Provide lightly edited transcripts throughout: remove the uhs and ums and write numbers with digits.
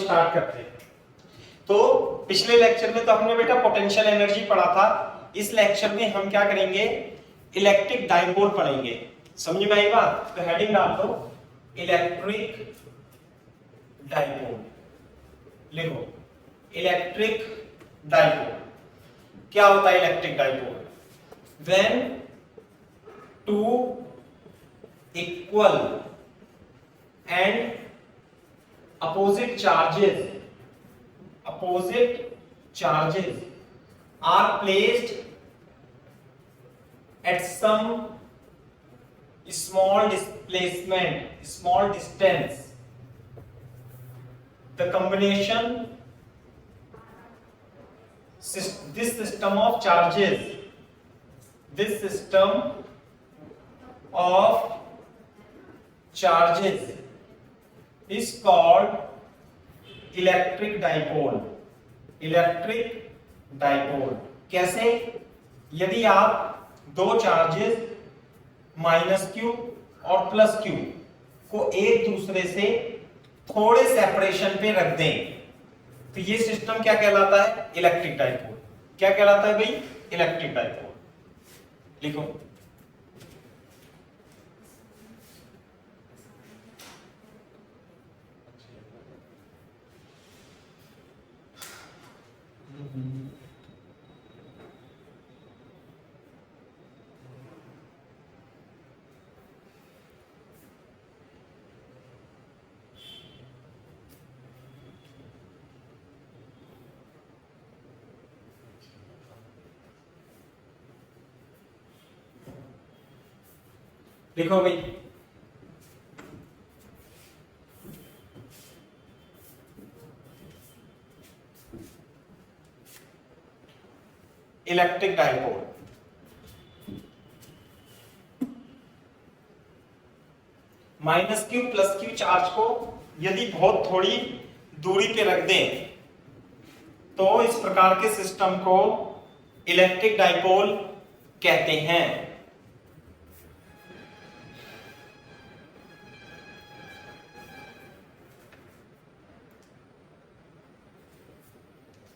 Start करते हैं। तो पिछले लेक्चर में तो हमने बेटा पोटेंशियल एनर्जी पढ़ा था, इस लेक्चर में हम क्या करेंगे, इलेक्ट्रिक डाइपोल पढ़ेंगे। समझ में आई बात? तो हेडिंग डाल दो इलेक्ट्रिक डाइपोल, लिखो इलेक्ट्रिक डाइपोल। क्या होता है electric dipole? When two equal and opposite charges are placed at some small distance, the combination this system of charges is called electric dipole। कैसे? यदि आप दो चार्जेस माइनस क्यू और plus Q को एक दूसरे से थोड़े सेपरेशन पे रख दें तो ये सिस्टम क्या कहलाता है? Electric dipole. क्या कहलाता है भाई? Electric dipole. लिखो लिखो भाई electric dipole minus Q plus Q charge को यदि बहुत थोड़ी दूरी पे रख दें तो इस प्रकार के सिस्टम को इलेक्ट्रिक डाइपोल कहते हैं।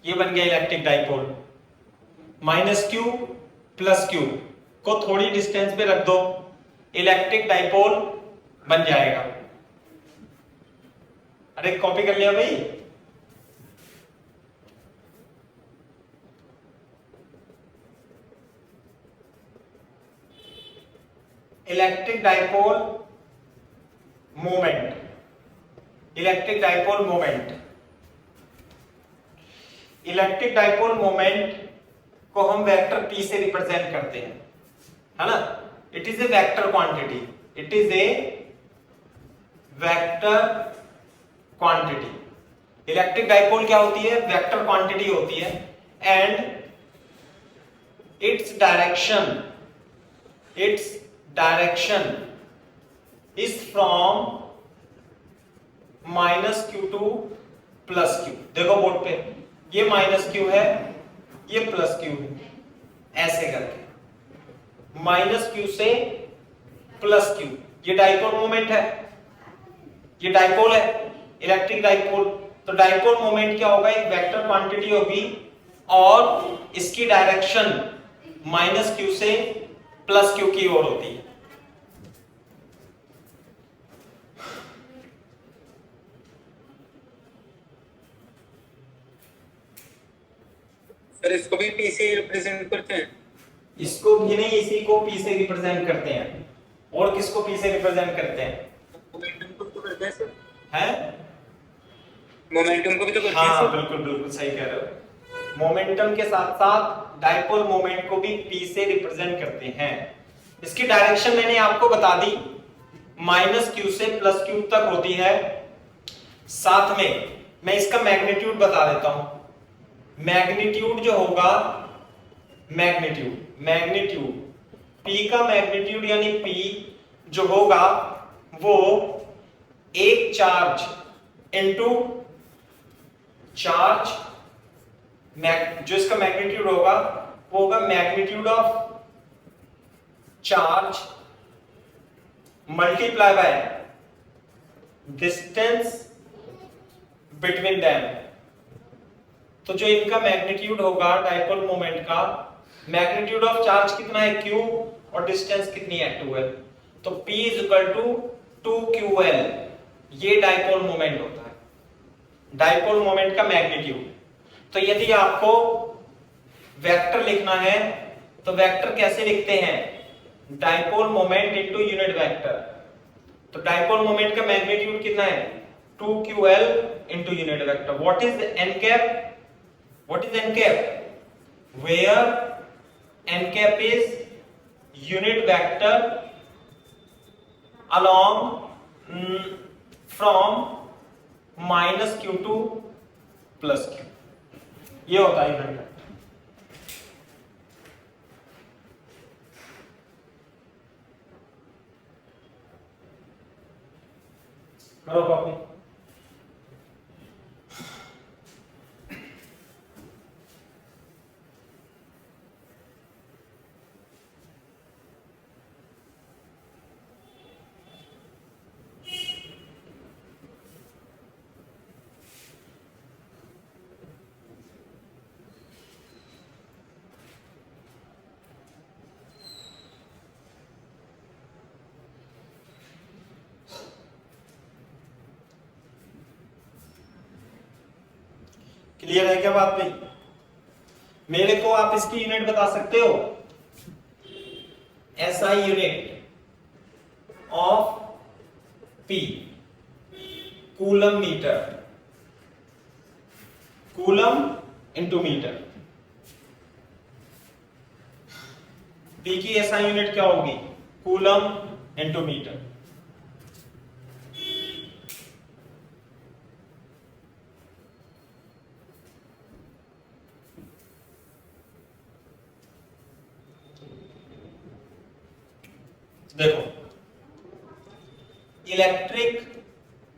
ये बन गया electric dipole. Minus Q plus Q को थोड़ी डिस्टेंस पे रख दो, इलेक्ट्रिक डाइपोल बन जाएगा। अरे कॉपी कर लिया भाई? Electric dipole moment, electric dipole moment को हम वेक्टर P से रिप्रेजेंट करते हैं, है ना? It is a vector quantity, it is a vector quantity. Electric dipole क्या होती है? वेक्टर क्वांटिटी होती है and its direction is from minus Q two plus Q. देखो बोर्ड पे, ये माइनस क्यू है, ये प्लस क्यू है, ऐसे करके माइनस क्यू से प्लस क्यू। ये डाइपोल मोमेंट है, ये डाइपोल है इलेक्ट्रिक डाइपोल। तो डाइपोल मोमेंट क्या होगा? एक वेक्टर क्वांटिटी होगी और इसकी डायरेक्शन माइनस क्यू से प्लस क्यू की ओर होती है। सर इसको भी P से रिप्रेजेंट करते हैं? इसको भी नहीं, इसी को P से रिप्रेजेंट करते हैं। और किसको P से रिप्रेजेंट करते हैं? मोमेंटम को भी तो करते हैं सर। हैं? मोमेंटम को भी तो करते हैं हाँ सर। बिल्कुल बिल्कुल सही कह रहे हो। मोमेंटम के साथ साथ डाइपोल मोमेंट को भी P से रिप्रेजेंट करते हैं। इसकी डायरेक्शन मैंने आपको बता दी, माइनस क्यू से प्लस क्यू तक होती है। साथ में मैं इसका मैग्नीट्यूड बता देता हूं। मैग्नीट्यूड जो होगा, मैग्नीट्यूड P का मैग्नीट्यूड यानी P जो होगा वो एक चार्ज इनटू चार्ज, जो इसका मैग्नीट्यूड होगा वो होगा magnitude of charge multiply by distance between them. तो जो इनका मैग्नीट्यूड होगा डाइपोल मोमेंट का, मैग्नीट्यूड ऑफ चार्ज कितना है q और डिस्टेंस कितनी है 2l, तो P is equal to 2ql, ये डाइपोल मोमेंट होता है, डाइपोल मोमेंट का मैग्नीट्यूड। तो यदि आपको वेक्टर लिखना है तो वेक्टर कैसे लिखते हैं, dipole moment into unit vector. तो डाइपोल मोमेंट का मैग्नीट्यूड कितना है 2ql into unit vector. What is n cap, what is n cap, where n cap is unit vector along from -q to +q, ये होता है unit vector. करो copy. Clear है क्या बात भाई? मेरे को आप इसकी यूनिट बता सकते हो, SI unit of P, coulomb meter, coulomb into meter. P की एसआई यूनिट क्या होगी, कूलम इंटू मीटर। देखो, electric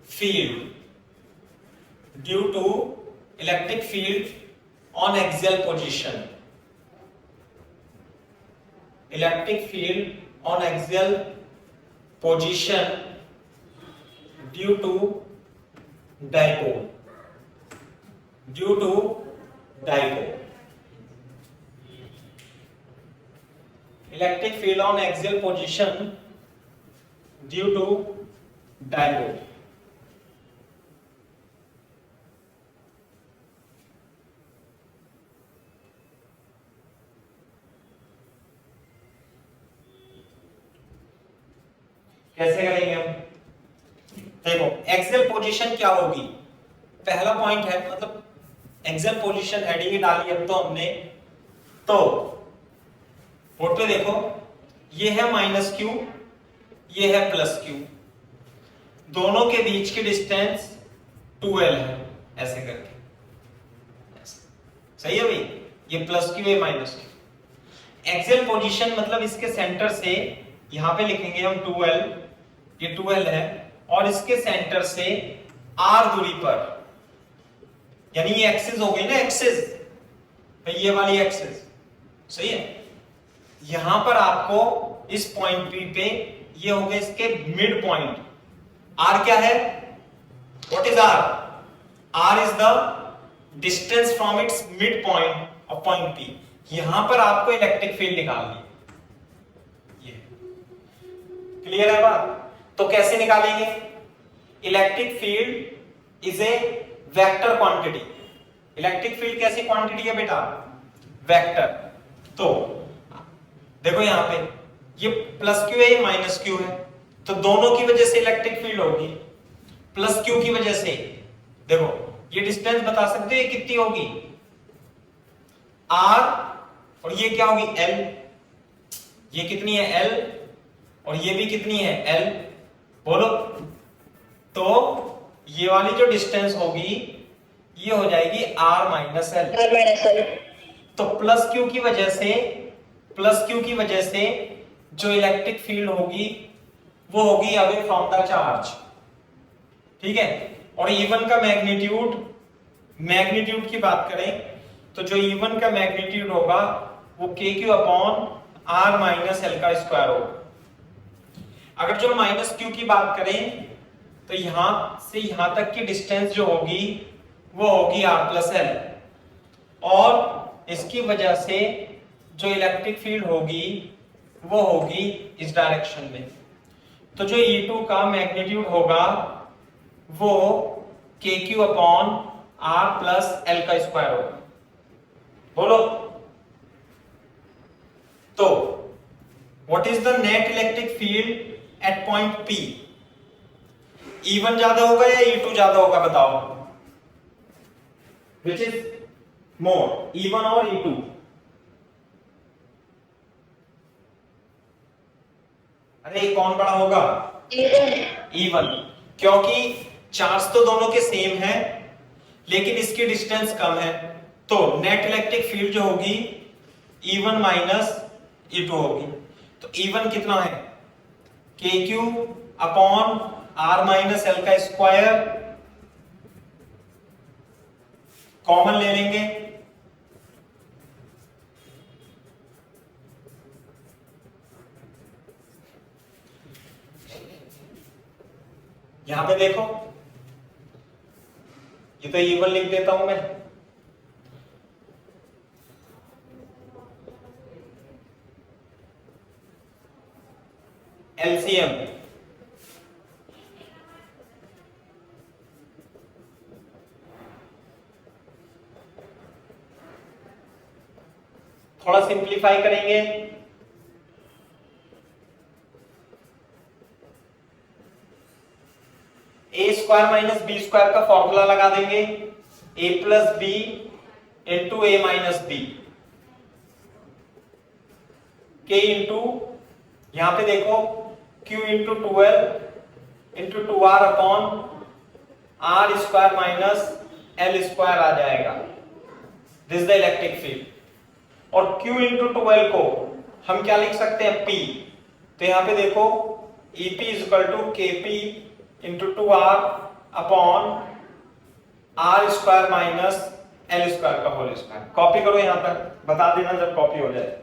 field due to electric field on axial position, electric field on axial position due to dipole, due to dipole, electric field on axial position due to dipole. कैसे करेंगे हम, देखो axial position क्या होगी, पहला point है, मतलब axial position heading ही डाली अब तो हमने, तो बोर्ड पे देखो ये है -q, ये है +q, दोनों के बीच की डिस्टेंस 2l है, ऐसे करके, सही है भाई, ये +q है -q। एक्सियल पोजीशन मतलब इसके सेंटर से यहां पे लिखेंगे हम 2l, ये 2l है, और इसके सेंटर से r दूरी पर, यानी ये एक्सिस हो गई ना, एक्सिस ये वाली एक्सिस, सही है। यहां पर आपको इस पॉइंट P पे ये हो गए इसके मिड पॉइंट, r क्या है, what is r, r is the distance from its mid point of point P। यहां पर आपको इलेक्ट्रिक फील्ड निकालनी है, ये क्लियर है बात? तो कैसे निकालेंगे, electric field is a vector quantity, electric field कैसी क्वांटिटी है बेटा, वेक्टर। तो देखो यहां पे ये +q है, ये -q है, तो दोनों की वजह से इलेक्ट्रिक फील्ड होगी, +q की वजह से, देखो ये डिस्टेंस बता सकते हो ये कितनी होगी, r, और ये क्या होगी l, ये कितनी है l, और ये भी कितनी है l, बोलो। तो ये वाली जो डिस्टेंस होगी ये हो जाएगी r - l। तो +q की वजह से, +q की वजह से जो इलेक्ट्रिक फील्ड होगी वो होगी अवे फ्रॉम द चार्ज, ठीक है। और E1 का मैग्नीट्यूड, मैग्नीट्यूड की बात करें तो जो E1 का मैग्नीट्यूड होगा वो kq अपॉन r - l का स्क्वायर होगा। अगर जो -q की बात करें तो यहां से यहां तक की डिस्टेंस जो होगी वो होगी R प्लस एल, और इसकी वजह से जो इलेक्ट्रिक फील्ड होगी वो होगी इस डायरेक्शन में। तो जो E2 का मैग्नीट्यूड होगा वो KQ upon R plus L का स्क्वायर होगा। बोलो तो what is the net electric field eight point P? E1 ज्यादा होगा या E2 ज्यादा होगा बताओ, विच इज मोर, E1 और E2? अरे कौन बड़ा होगा? E1, क्योंकि चार्ज तो दोनों के सेम है लेकिन इसकी डिस्टेंस कम है, तो नेट इलेक्ट्रिक फील्ड जो होगी E1 माइनस E2 होगी। तो E1 कितना है? KQ upon R minus L का स्क्वायर, कॉमन ले लेंगे, यहां पे देखो ये तो E1 लिख देता हूं मैं, LCM थोड़ा सिंप्लीफाई करेंगे, A square minus B square का फॉर्मूला लगा देंगे, A plus B into A minus B के इंटू, यहां पे देखो Q into 12 into 2R upon R square minus L square आ जाएगा। This the electric field. और Q इंटू 12 को हम क्या लिख सकते हैं? P। तो यहां पे देखो EP is equal to KP into 2R upon R square minus L square का होल स्क्वायर। कॉपी करो यहां तक, बता देना जब कॉपी हो जाए।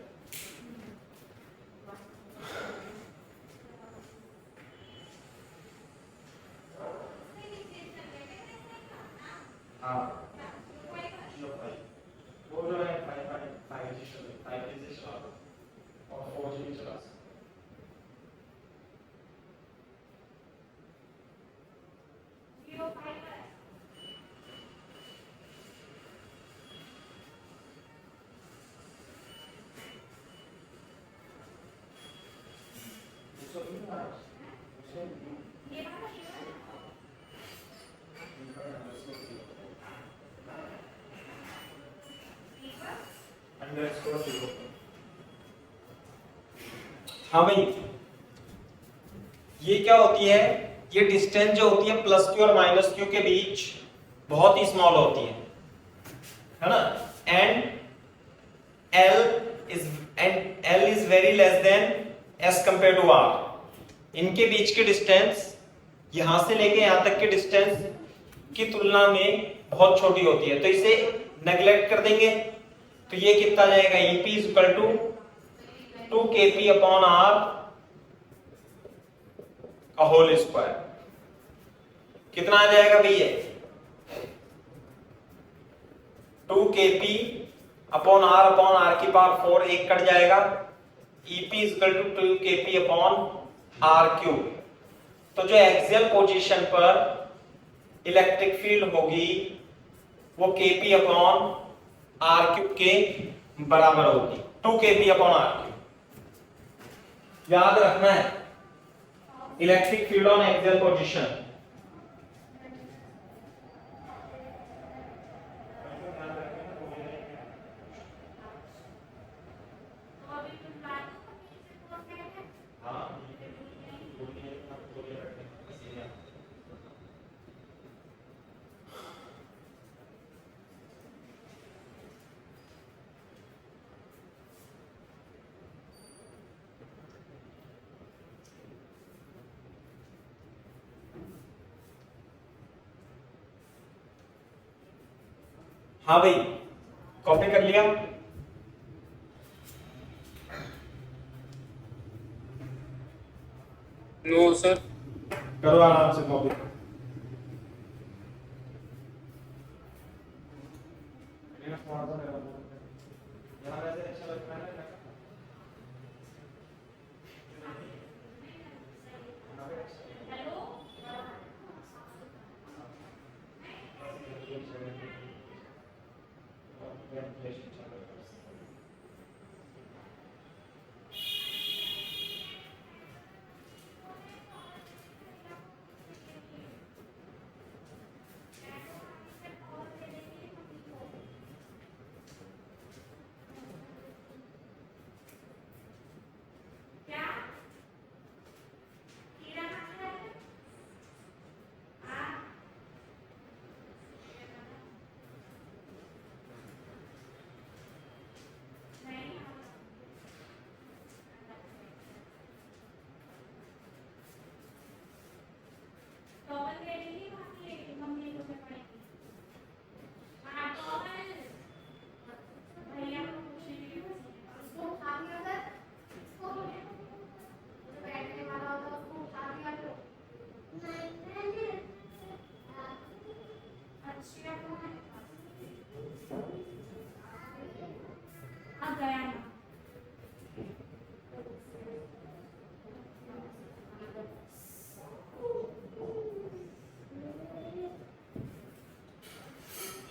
हाँ वो जो है 5 से और 4 GB चला सकते। हाँ भाई, ये क्या होती है? ये डिस्टेंस जो होती है प्लस क्यू और माइनस क्यू के बीच बहुत ही स्मॉल होती है ना, and L is very less than as compare to R। इनके बीच की डिस्टेंस यहां से लेके यहां तक की डिस्टेंस की तुलना में बहुत छोटी होती है, तो इसे नेग्लेक्ट कर देंगे। तो ये कितना जाएगा? EP is equal to 2KP upon R का होल स्क्वायर। कितना आ जाएगा भैया? 2KP अपॉन R की पावर 4, एक कट जाएगा। EP is equal to 2KP upon R cube. तो जो एक्सियल पोजीशन पर इलेक्ट्रिक फील्ड होगी वो KP अपॉन R क्यूब के बराबर होगी, 2KP अपॉन R क्यूब। याद रखना है, electric field on axial position. हाँ भाई, कॉपी कर लिया? No sir. करो आराम से कॉपी।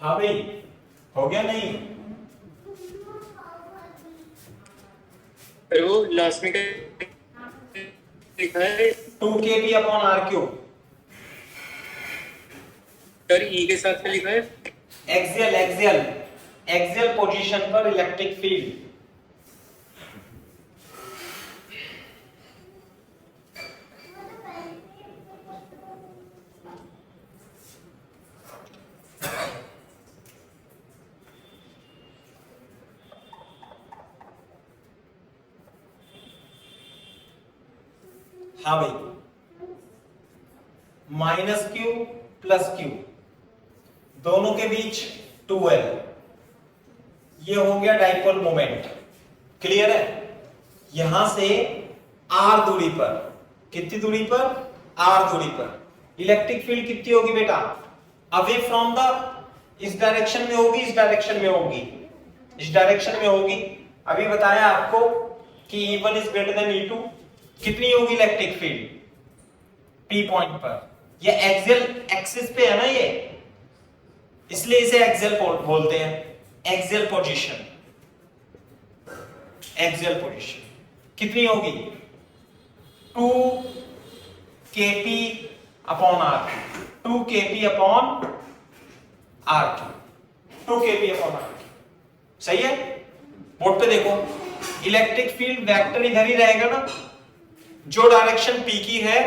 हाँ भाई, हो गया नहीं? सर वो लास्ट में क्या लिखा है? 2kp upon R cube. Sir E के साथ क्या लिखा है? एक्सियल एक्सियल एक्सियल पोजीशन पर इलेक्ट्रिक फील्ड। हाँ भाई, माइनस क्यू प्लस क्यू दोनों के बीच 2L, ये हो गया डाइपोल मोमेंट। क्लियर है? यहां से R दूरी पर, कितनी दूरी पर? R दूरी पर इलेक्ट्रिक फील्ड कितनी होगी बेटा? अवे फ्रॉम द, इस डायरेक्शन में होगी, इस डायरेक्शन में होगी, इस डायरेक्शन में होगी। अभी बताया आपको कि E1 is greater than E2। कितनी होगी इलेक्ट्रिक फील्ड? P पॉइंट पर। ये एक्सियल एक्सिस पे है ना ये, इसलिए इसे एक्सियल बोलते हैं। एक्सियल पोजीशन, एक्सियल पोजीशन कितनी होगी? 2kp upon R, 2kp upon R, 2kp upon R. सही है? बोर्ड पे देखो, इलेक्ट्रिक फील्ड वेक्टर इधर ही रहेगा ना, जो डायरेक्शन P की है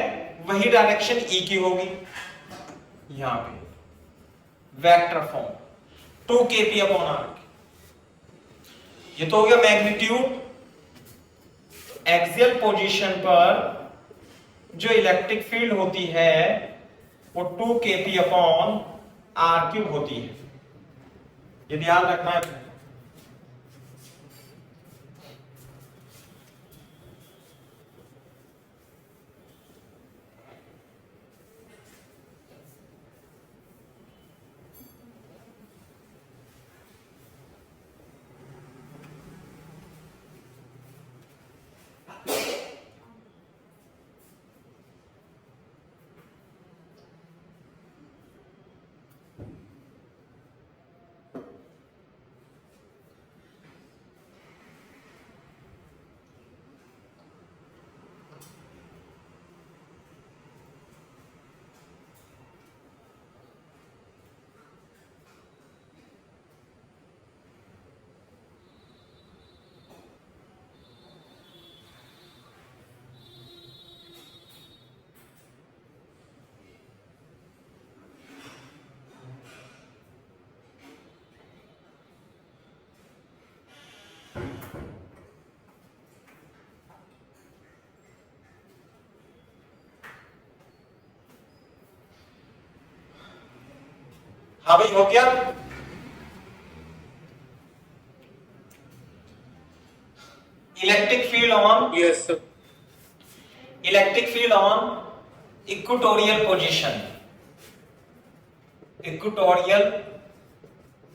वही डायरेक्शन E की होगी। यहां पे vector form 2kp upon are. ये तो हो गया मैग्नीट्यूड। एक्सियल पोजीशन पर जो इलेक्ट्रिक फील्ड होती है वो 2kp अपॉन आर क्यूब होती है। ये ध्यान रखना है। हाँ भाई, हो गया? Electric field on, yes sir. Electric field on equatorial position, equatorial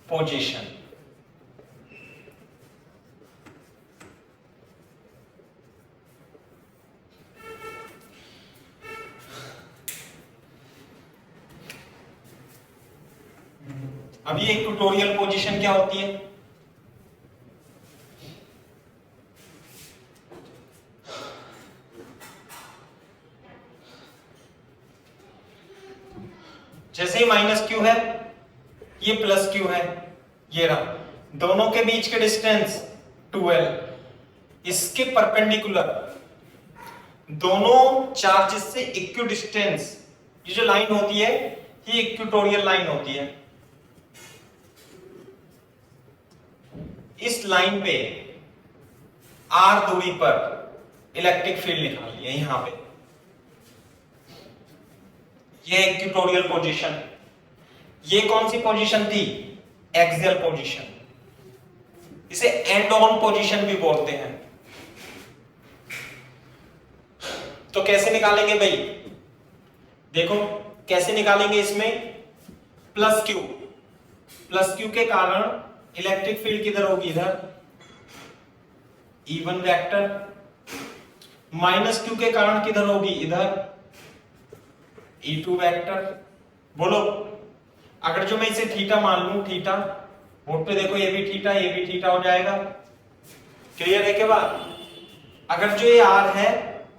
position. अब ये इक्वेटोरियल पोजीशन क्या होती है? जैसे ही माइनस क्यू है, ये प्लस क्यू है, ये रहा, दोनों के बीच के डिस्टेंस 2L। इसके परपेंडिकुलर दोनों चार्जेस से इक्वी डिस्टेंस, ये जो लाइन होती है ये इक्वेटोरियल लाइन होती है। इस लाइन पे R दूरी पर इलेक्ट्रिक फील्ड निकालिए यहां पे। ये इक्वेटोरियल पोजीशन, ये कौन सी पोजीशन थी? Axial position. इसे एंड ऑन पोजीशन भी बोलते हैं। तो कैसे निकालेंगे भाई? देखो कैसे निकालेंगे। इसमें प्लस क्यू के कारण इलेक्ट्रिक फील्ड किधर होगी? इधर E1 वेक्टर। माइनस क्यू के कारण किधर होगी? इधर E2 वेक्टर। बोलो, अगर जो मैं इसे थीटा मान लूं, थीटा बोर्ड पे देखो, ये भी थीटा, ये भी थीटा हो जाएगा। क्लियर है क्या बात? अगर जो ये आर है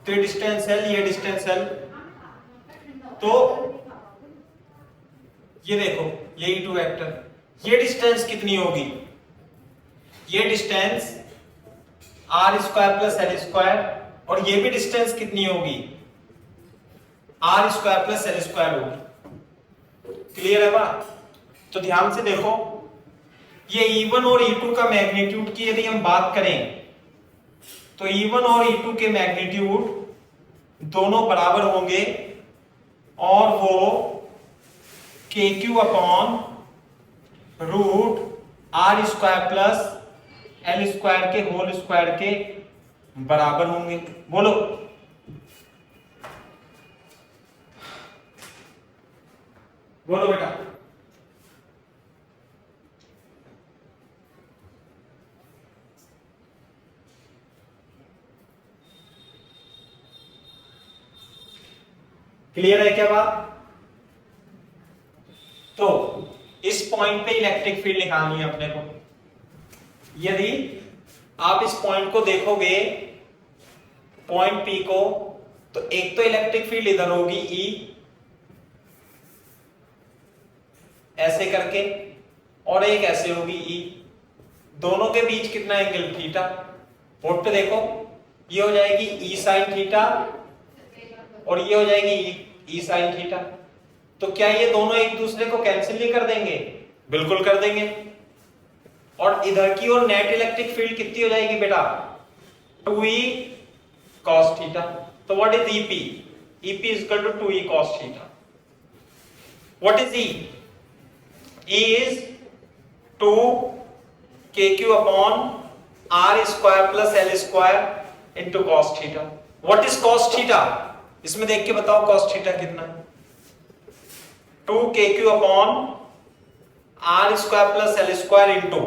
तो ये डिस्टेंस एल, ये डिस्टेंस एल, तो ये देखो ये ई टू वेक्टर, ये डिस्टेंस कितनी होगी? ये distance R square plus L square, और ये भी डिस्टेंस कितनी होगी? R square plus L square होगी। क्लियर है बात? तो ध्यान से देखो, ये E1 और E2 का मैग्नीट्यूड की यदि हम बात करें तो E1 और E2 के मैग्नीट्यूड दोनों बराबर होंगे, और वो KQ upon root R square plus L square के होल स्क्वायर के बराबर होंगे। बोलो, बोलो बेटा। क्लियर है क्या बात? तो इस पॉइंट पे इलेक्ट्रिक फील्ड निकालनी है अपने को। यदि आप इस पॉइंट को देखोगे, पॉइंट P को, तो एक तो इलेक्ट्रिक फील्ड इधर होगी E ऐसे करके, और एक ऐसे होगी E। दोनों के बीच कितना एंगल? थीटा। बोर्ड पे देखो, ये हो जाएगी E साइन थीटा, और ये हो जाएगी E साइन थीटा। तो क्या ये दोनों एक दूसरे को कैंसिल नहीं कर देंगे? बिल्कुल कर देंगे। और इधर की ओर नेट इलेक्ट्रिक फील्ड कितनी हो जाएगी बेटा? 2E cos theta. तो what is EP? EP is equal to 2E cos theta. What is E? E is 2KQ upon R square plus L square into cos theta. What is cos theta? इसमें देख के बताओ cos theta कितना है? 2KQ upon R square plus L square into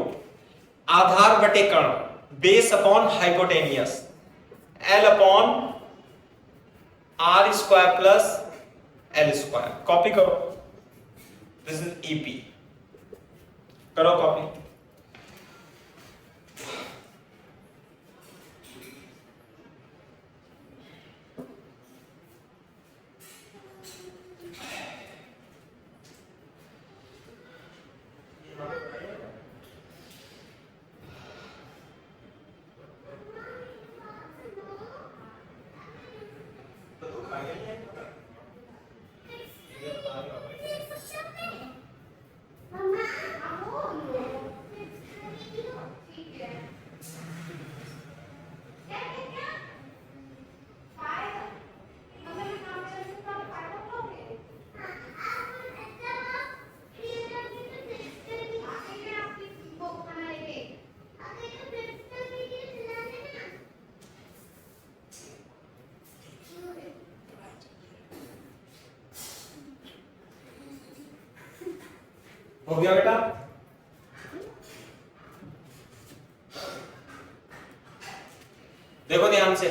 आधार बटे कर्ण, base upon hypotenuse, L upon R square plus L square. Copy करो, दिस इज EP। करो कॉपी। हो गया बेटा? देखो ध्यान से,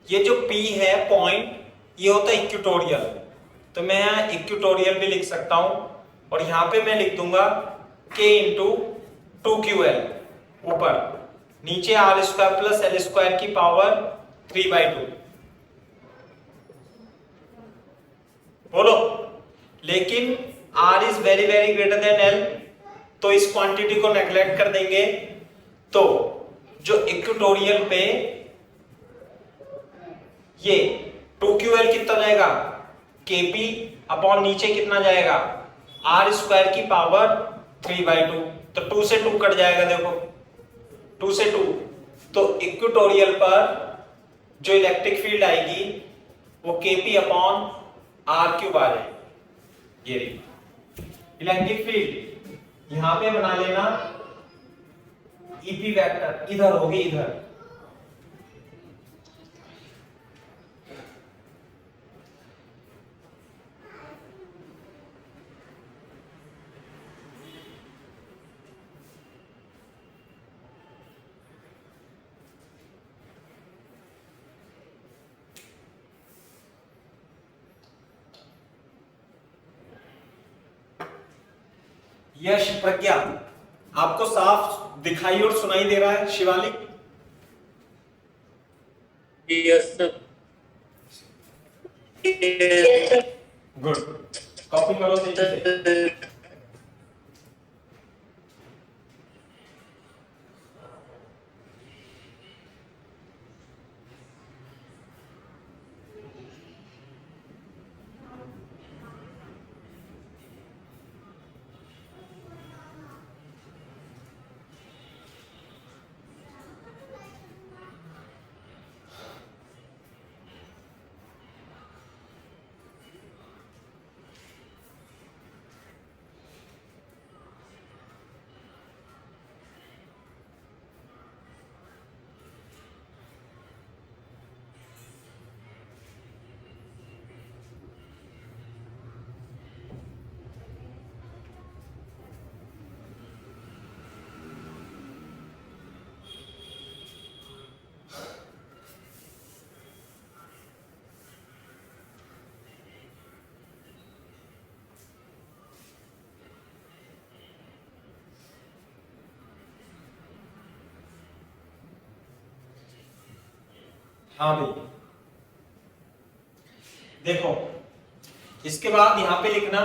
ये जो P है पॉइंट, ये होता है इक्वेटोरियल। तो मैं यहां इक्वेटोरियल भी लिख सकता हूं, और यहां पे मैं लिख दूंगा K इंटू 2QL, ऊपर नीचे R square plus L square की पावर 3/2। बोलो, लेकिन R is very very greater than L, तो इस क्वांटिटी को नेग्लेक्ट कर देंगे। तो जो इक्वेटोरियल पे ये 2QL कितना जाएगा? KP अपॉन नीचे कितना जाएगा? R स्क्वायर की पावर 3/2। तो 2 से 2 कट जाएगा, देखो 2 से 2। तो इक्वेटोरियल पर जो इलेक्ट्रिक फील्ड आएगी वो KP अपॉन R³ आ जाएगी। ये रही इलेक्ट्रिक फील्ड। यहां पे बना लेना EP वेक्टर, इधर होगी, इधर। यश, प्रज्ञा, आपको साफ दिखाई और सुनाई दे रहा है? Shivalik? Yes sir. Good, copy करो तेजी से। हाँ भाई, देखो इसके बाद यहां पे लिखना,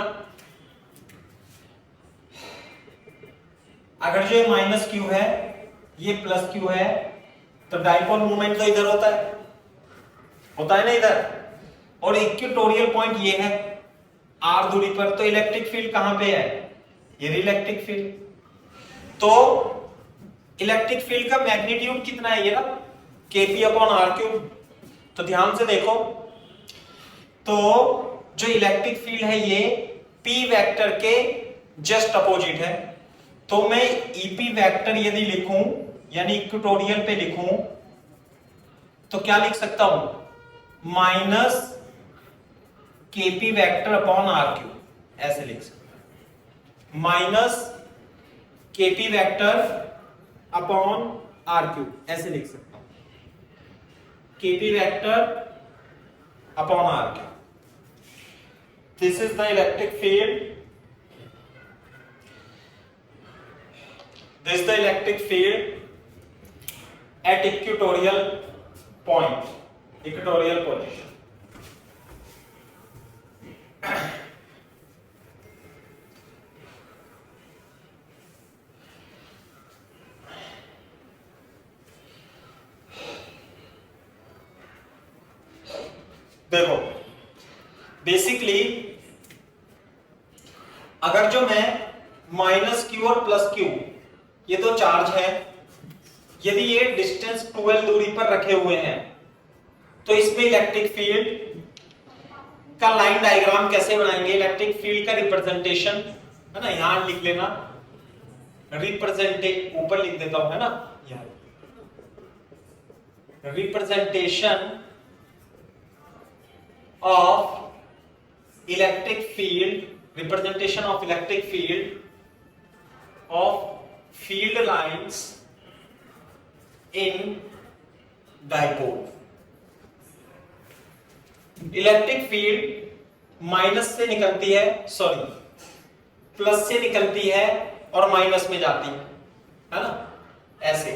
अगर जो माइनस क्यू है ये प्लस क्यू है तो डाइपोल मूवमेंट तो इधर होता है ना इधर, और इक्वेटोरियल पॉइंट ये है आर दूरी पर, तो इलेक्ट्रिक फील्ड कहां पे है? ये इलेक्ट्रिक फील्ड। तो इलेक्ट्रिक फील्ड का मैग्नीट्यूड कितना है? ये ना Kp अपॉन आर क्यूब। तो ध्यान से देखो, तो जो इलेक्ट्रिक फील्ड है ये P वेक्टर के जस्ट अपोजिट है। तो मैं EP वेक्टर यदि लिखूं, यानी इक्वेटोरियल पे लिखूं, तो क्या लिख सकता हूं? Minus Kp vector upon R cube, ऐसे लिख सकता हूं। Minus Kp vector upon R cube, ऐसे लिख सकता हूं। Kp vector upon r cube. This is the electric field. This is the electric field at equatorial point, equatorial position. देखो basically अगर जो मैं माइनस क्यू और प्लस क्यू, ये दो चार्ज है, यदि ये डिस्टेंस 12 दूरी पर रखे हुए हैं, तो इसमें इलेक्ट्रिक फील्ड का लाइन डायग्राम कैसे बनाएंगे? इलेक्ट्रिक फील्ड का रिप्रेजेंटेशन है ना, यहां लिख लेना, रिप्रेजेंटेट ऊपर लिख देता हूं, है ना, यहां representation of electric field, representation of electric field of field lines in dipole. Electric field minus से निकलती है, सॉरी प्लस से निकलती है और माइनस में जाती है ना, ऐसे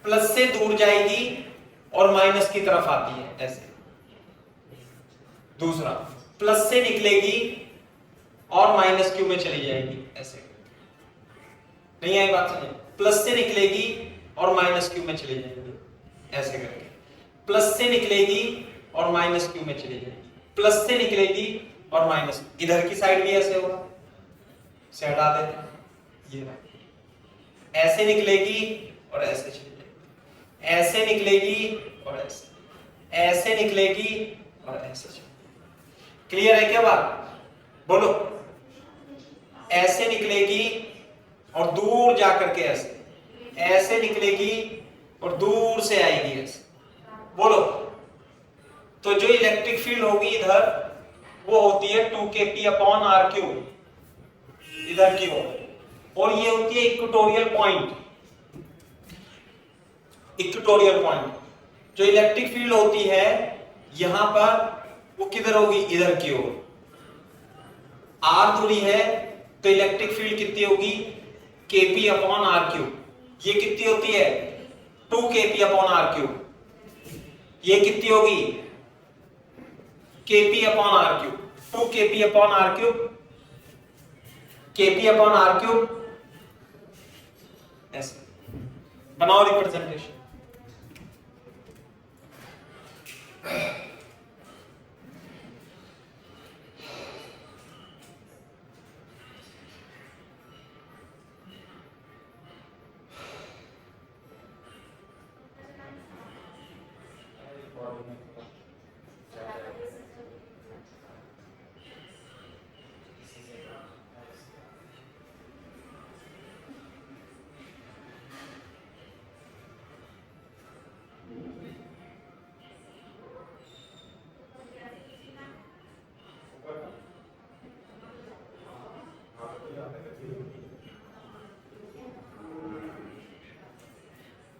प्लस से दूर जाएगी और माइनस की तरफ आती है, ऐसे। दूसरा, प्लस से निकलेगी और माइनस क्यू में चली जाएगी, ऐसे। नहीं आई बात समझ? प्लस से निकलेगी और माइनस क्यू में चली जाएगी, ऐसे करके। प्लस से निकलेगी और माइनस क्यू में चली जाएगी, प्लस से निकलेगी और माइनस, इधर की साइड भी ऐसे होगा, से हटा देते हैं, ये ऐसे निकलेगी और ऐसे चली जाएगी, ऐसे निकलेगी और ऐसे निकलेगी और ऐसे चली। क्लियर है क्या बात? बोलो। ऐसे निकलेगी और दूर जाकर के ऐसे निकलेगी और दूर से आएगी, ऐसे। बोलो। तो जो इलेक्ट्रिक फील्ड होगी इधर, वो होती है 2kp अपॉन आर क्यूब, इधर की ओर, और ये होती है इक्वेटोरियल पॉइंट। इक्वेटोरियल पॉइंट जो इलेक्ट्रिक फील्ड होती है यहां पर, वो किधर होगी? इधर की ओर। आर दूरी है तो इलेक्ट्रिक फील्ड कितनी होगी, Kp अपॉन आर क्यूब। ये कितनी होती है, 2 Kp अपॉन आर क्यूब। ये कितनी होगी, Kp upon R cube, 2 Kp upon R cube, Kp upon R cube. ऐसे बनाओ रिप्रेजेंटेशन।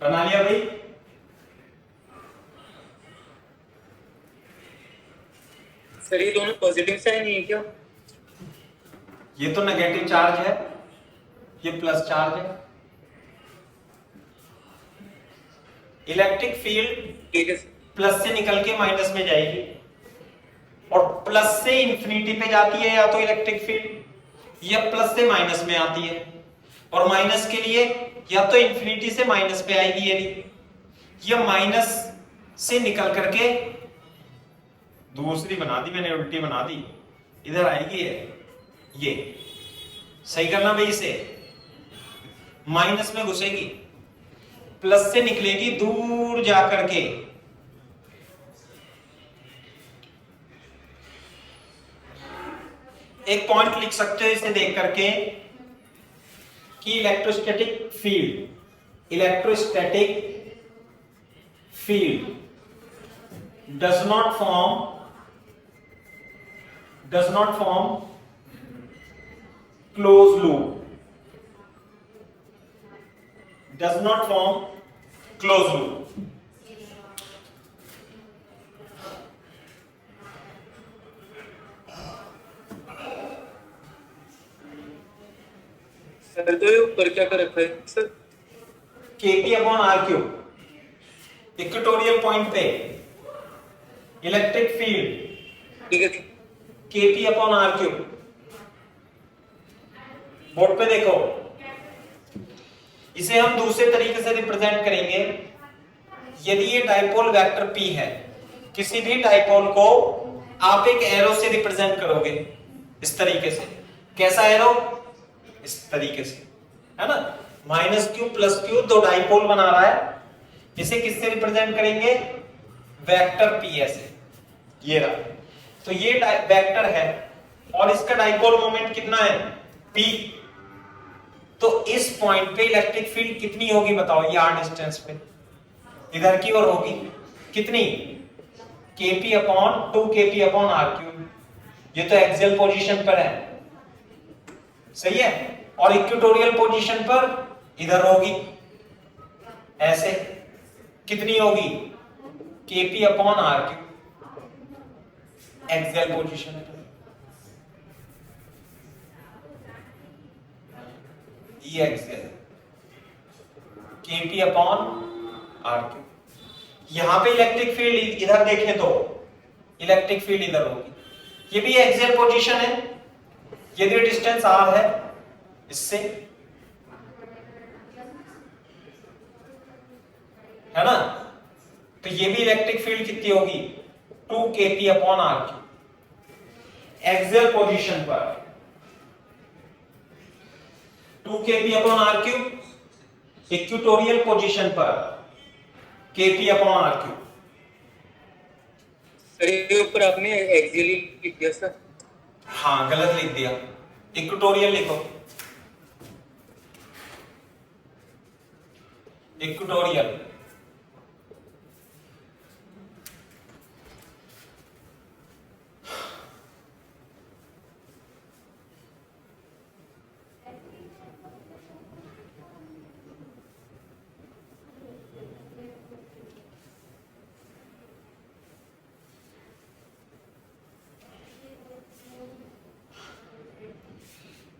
बना लिया भाई? सर ये दोनों पॉजिटिव साइन है क्या? ये तो नेगेटिव चार्ज है, ये प्लस चार्ज है। इलेक्ट्रिक फील्ड ठीक है। प्लस से निकल के माइनस में जाएगी, और प्लस से इंफिनिटी पे जाती है या तो इलेक्ट्रिक फील्ड, या प्लस से माइनस में आती है। और माइनस के लिए या तो इंफिनिटी से माइनस पे आएगी, यदि या माइनस से निकल करके दूसरी बना दी मैंने, उल्टी बना दी, इधर आएगी ये सही करना भाई। इसे माइनस में घुसेगी, प्लस से निकलेगी दूर जा करके, एक पॉइंट लिख सकते हो इसे देख करके कि electrostatic field does not form close loop, does not form close loop. Sir तो ये ऊपर क्या कर रखा है sir? Kp upon R cube, equatorial point पे इलेक्ट्रिक फील्ड ठीक है। Kp upon R cube. Board पे देखो, इसे हम दूसरे तरीके से रिप्रेजेंट करेंगे। यदि ये डाइपोल वेक्टर P है, किसी भी डाइपोल को आप एक एरो से रिप्रेजेंट करोगे इस तरीके से। कैसा एरो, इस तरीके से, है ना। माइनस क्यू प्लस क्यू दो डाइपोल बना रहा है, इसे किससे रिप्रेजेंट करेंगे, वेक्टर P ऐसे, ये रहा। तो ये वेक्टर है और इसका डाइपोल मोमेंट कितना है, P। तो इस पॉइंट पे इलेक्ट्रिक फील्ड कितनी होगी बताओ, ये r डिस्टेंस पे इधर की ओर होगी कितनी, Kp upon 2 Kp upon R cube. ये तो एक्सियल पोजीशन पर है, सही है। और इक्वेटोरियल पोजीशन पर इधर होगी ऐसे, कितनी होगी, Kp upon R cube, axial position पर। ये axial Kp upon R cube. यहां पे इलेक्ट्रिक फील्ड इधर देखें तो इलेक्ट्रिक फील्ड इधर होगी, ये भी एक्सियल पोजीशन है। यदि डिस्टेंस r है इससे, है ना, तो ये भी इलेक्ट्रिक फील्ड कितनी होगी, 2 Kp upon R cube. Axial position पर 2 Kp upon R cube, equatorial position पर Kp upon R cube. Sir ये ऊपर आपने एक्सियली लिख दिया सर। हाँ गलत लिख दिया, इक्वेटोरियल लिखो, इक्वेटोरियल।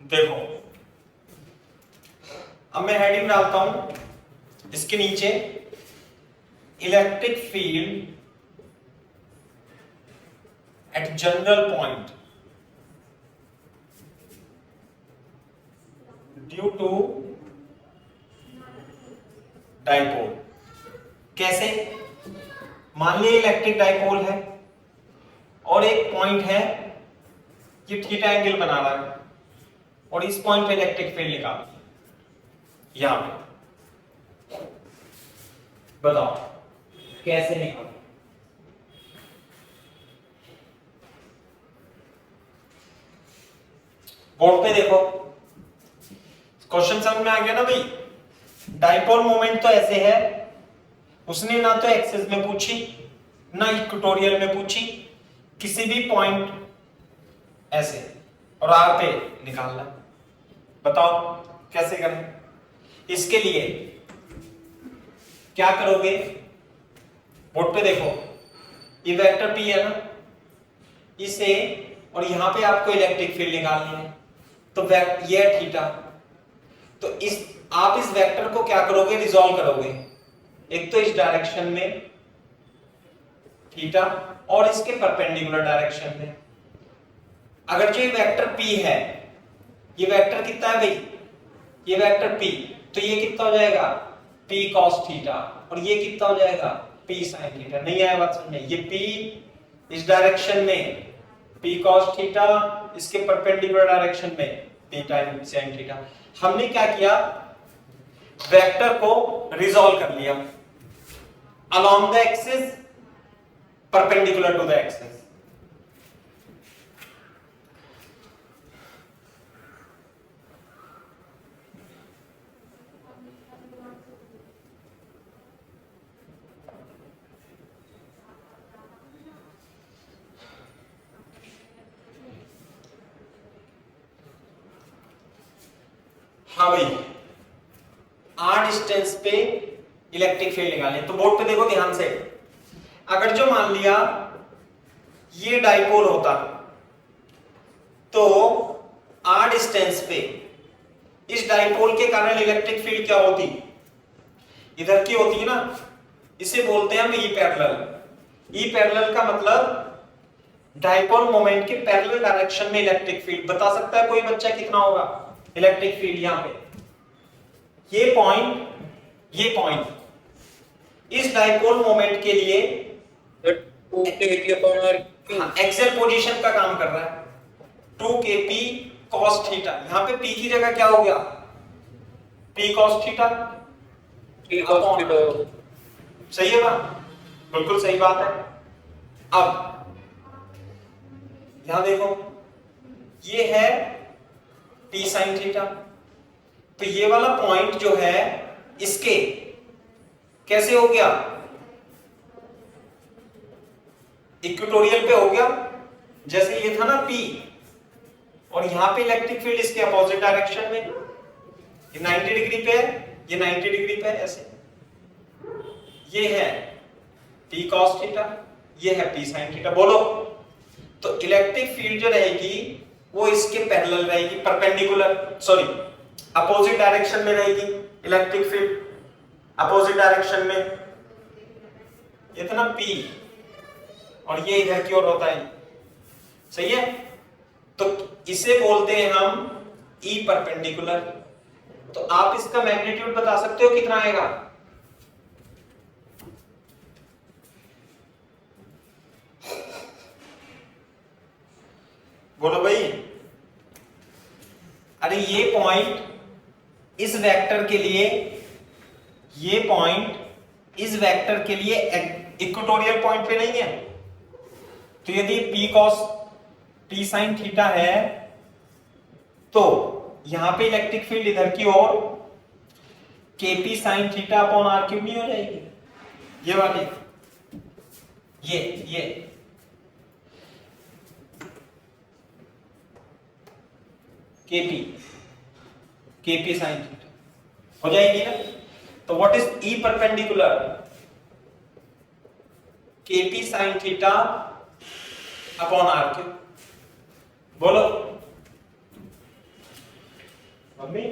देखो अब मैं हेडिंग डालता हूं इसके नीचे, electric field at general point due to dipole. कैसे? मान लीजिए इलेक्ट्रिक डाइपोल है और एक पॉइंट है, ये थीटा एंगल बना रहा है और इस पॉइंट पे इलेक्ट्रिक फील्ड निकाल, यहां पे बताओ कैसे निकाल? बोर्ड पे देखो, क्वेश्चन समझ में आ गया ना भाई? डाइपोल मोमेंट तो ऐसे है, उसने ना तो एक्सिस में पूछी ना इक्वेटोरियल में पूछी, किसी भी पॉइंट ऐसे और आर पे निकालना। बताओ कैसे करें? इसके लिए क्या करोगे? बोर्ड पे देखो, ये वेक्टर पी है ना, इसे और यहां पे आपको इलेक्ट्रिक फील्ड निकालनी है, तो ये है थीटा। तो आप इस वेक्टर को क्या करोगे? रिजॉल्व करोगे, एक तो इस डायरेक्शन में थीटा और इसके परपेंडिकुलर डायरेक्शन में। अगर जो ये वेक्टर p है, ये वेक्टर कितना है भाई? ये वेक्टर p, तो ये कितना हो जाएगा? p cos थीटा, और ये कितना हो जाएगा? p sin theta. नहीं आया बात समझ में? ये p इस डायरेक्शन में p cos थीटा, इसके परपेंडिकुलर डायरेक्शन में p sin थीटा। हमने क्या किया? वेक्टर को रिजॉल्व कर लिया along the axis perpendicular to the axis। हाँ भाई, r डिस्टेंस पे इलेक्ट्रिक फील्ड निकालने। तो बोर्ड पे देखो ध्यान से, अगर जो मान लिया ये डाइपोल होता तो r डिस्टेंस पे इस डाइपोल के कारण इलेक्ट्रिक फील्ड क्या होती? इधर की होती है ना, इसे बोलते हैं हम ई पैरेलल। ई पैरेलल का मतलब डाइपोल मोमेंट के पैरेलल डायरेक्शन में इलेक्ट्रिक फील्ड। बता सकता है कोई बच्चा कितना होगा इलेक्ट्रिक फील्ड? यहां पे ये पॉइंट इस डाइपोल मोमेंट के लिए एक्सियल पोजीशन का काम कर रहा है, 2kp cos थीटा। यहां पे p की जगह क्या हो गया? p cos theta. सही है बात? बिल्कुल सही बात है। अब यहां देखो, ये है p sin थीटा, तो ये वाला पॉइंट जो है इसके कैसे हो गया? इक्वेटोरियल पे हो गया। जैसे ये था ना P, और यहां पे इलेक्ट्रिक फील्ड इसके अपोजिट डायरेक्शन में, ये 90 डिग्री पे है, ये 90 डिग्री पे है, ऐसे। ये है P cos थीटा, ये है P sin थीटा। बोलो, तो इलेक्ट्रिक फील्ड जो रहेगी वो इसके पैरेलल रहेगी, परपेंडिकुलर, सॉरी अपोजिट डायरेक्शन में रहेगी इलेक्ट्रिक फील्ड, अपोजिट डायरेक्शन में। ये था ना P, और ये इधर की ओर होता है, सही है? तो इसे बोलते हैं हम E परपेंडिकुलर। तो आप इसका मैग्नीट्यूड बता सकते हो कितना आएगा? बोलो भाई। अरे ये पॉइंट इस वेक्टर के लिए, ये पॉइंट इस वेक्टर के लिए इक्वेटोरियल पॉइंट पे नहीं है। तो यदि P sin थीटा है तो यहां पे इलेक्ट्रिक फील्ड इधर की ओर kp sin theta upon r cube नहीं हो जाएगी? ये वाली, ये kp sin थीटा हो जाएगी ना? तो what is E perpendicular? kp sin theta upon r cube. बोलो, मम्मी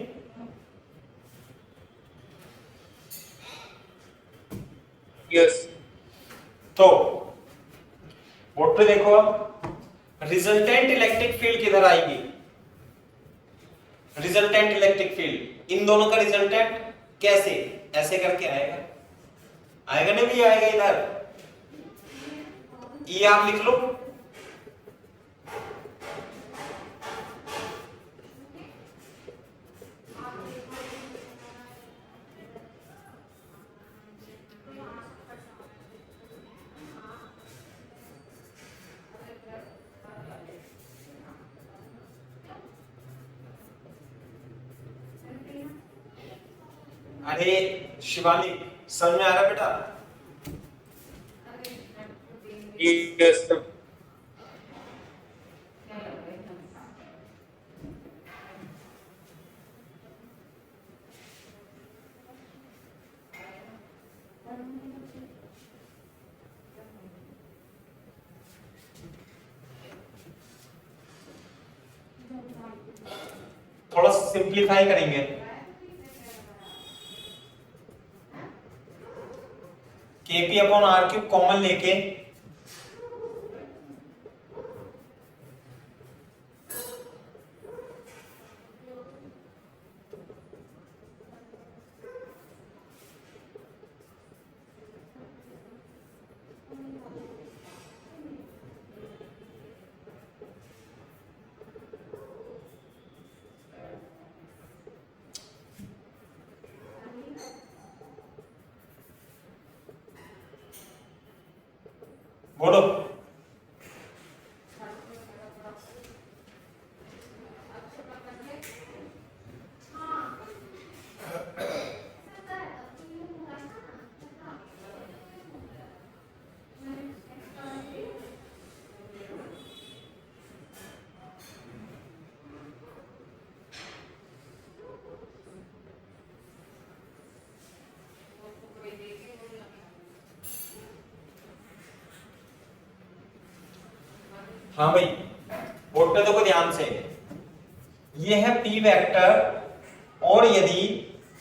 यस तो बोर्ड पे देखो, अब रिजल्टेंट इलेक्ट्रिक फील्ड किधर आएगी? रिजल्टेंट इलेक्ट्रिक फील्ड, इन दोनों का रिजल्टेंट कैसे, ऐसे करके आएगा, आएगा ना भी आएगा इधर, ये आप लिख लो। अरे शिवानी, समझ में आ रहा बेटा? यस थोड़ा सिंप्लीफाई करेंगे। KP upon R cube common लेके बोलो। हाँ भाई, बोर्ड पे देखो ध्यान से, ये है पी वेक्टर और यदि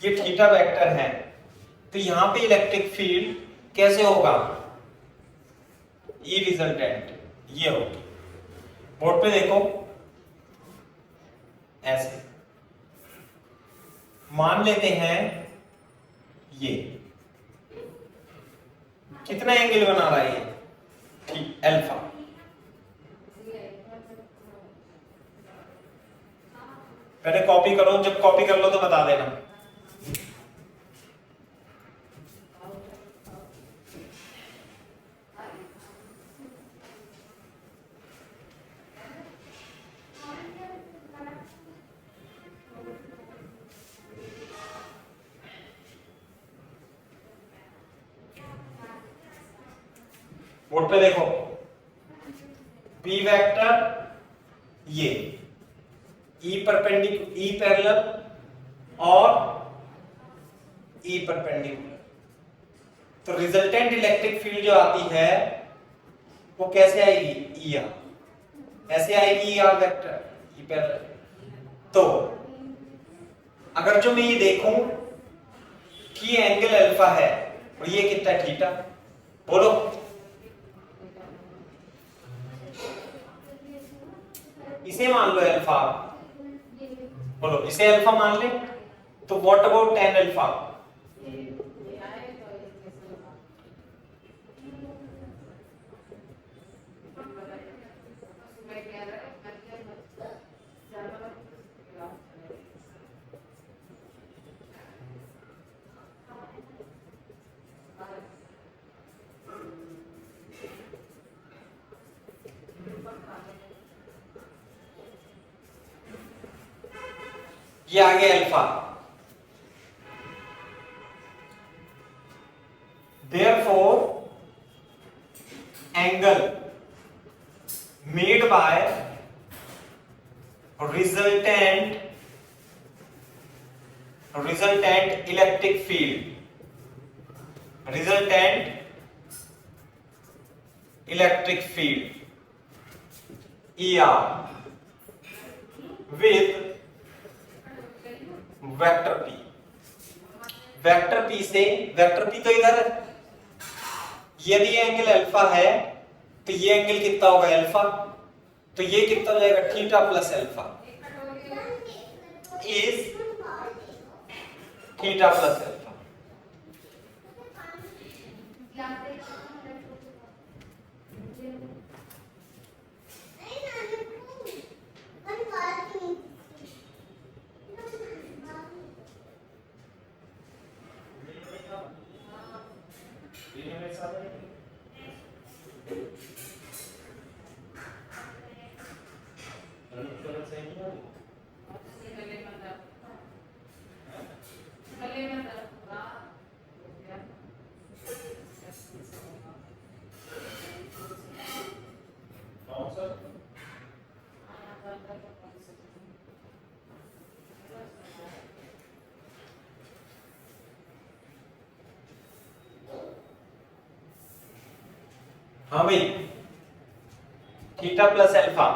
ये थीटा वेक्टर है तो यहां पे इलेक्ट्रिक फील्ड कैसे होगा? ई रिजल्टेंट ये होगी। बोर्ड पे देखो, ऐसे मान लेते हैं ये कितना एंगल बना रहा है? ये ठीक, अल्फा। पहले कॉपी करो, जब कॉपी कर लो तो बता देना। बोर्ड पे देखो, पी वेक्टर ये ई परपेंडिकुलर, ई पैरेलल और ई परपेंडिकुलर, तो रिजल्टेंट इलेक्ट्रिक फील्ड जो आती है वो कैसे आएगी? ई आर, ऐसे आएगी E R vector E parallel. तो अगर जो मैं ये देखूं कि ये एंगल अल्फा है और ये कितना थीटा, बोलो। इसे मान लो अल्फा, बोलो इसे अल्फा मान ले, तो व्हाट अबाउट tan अल्फा? ये आ गया alpha. Therefore, angle made by resultant electric field, ER with vector P, vector P से, वेक्टर पी तो इधर है, यदि ये एंगल अल्फा है तो ये एंगल कितना होगा अल्फा, तो ये कितना हो जाएगा theta plus alpha is theta plus alpha. हाँ भाई, थीटा प्लस अल्फा।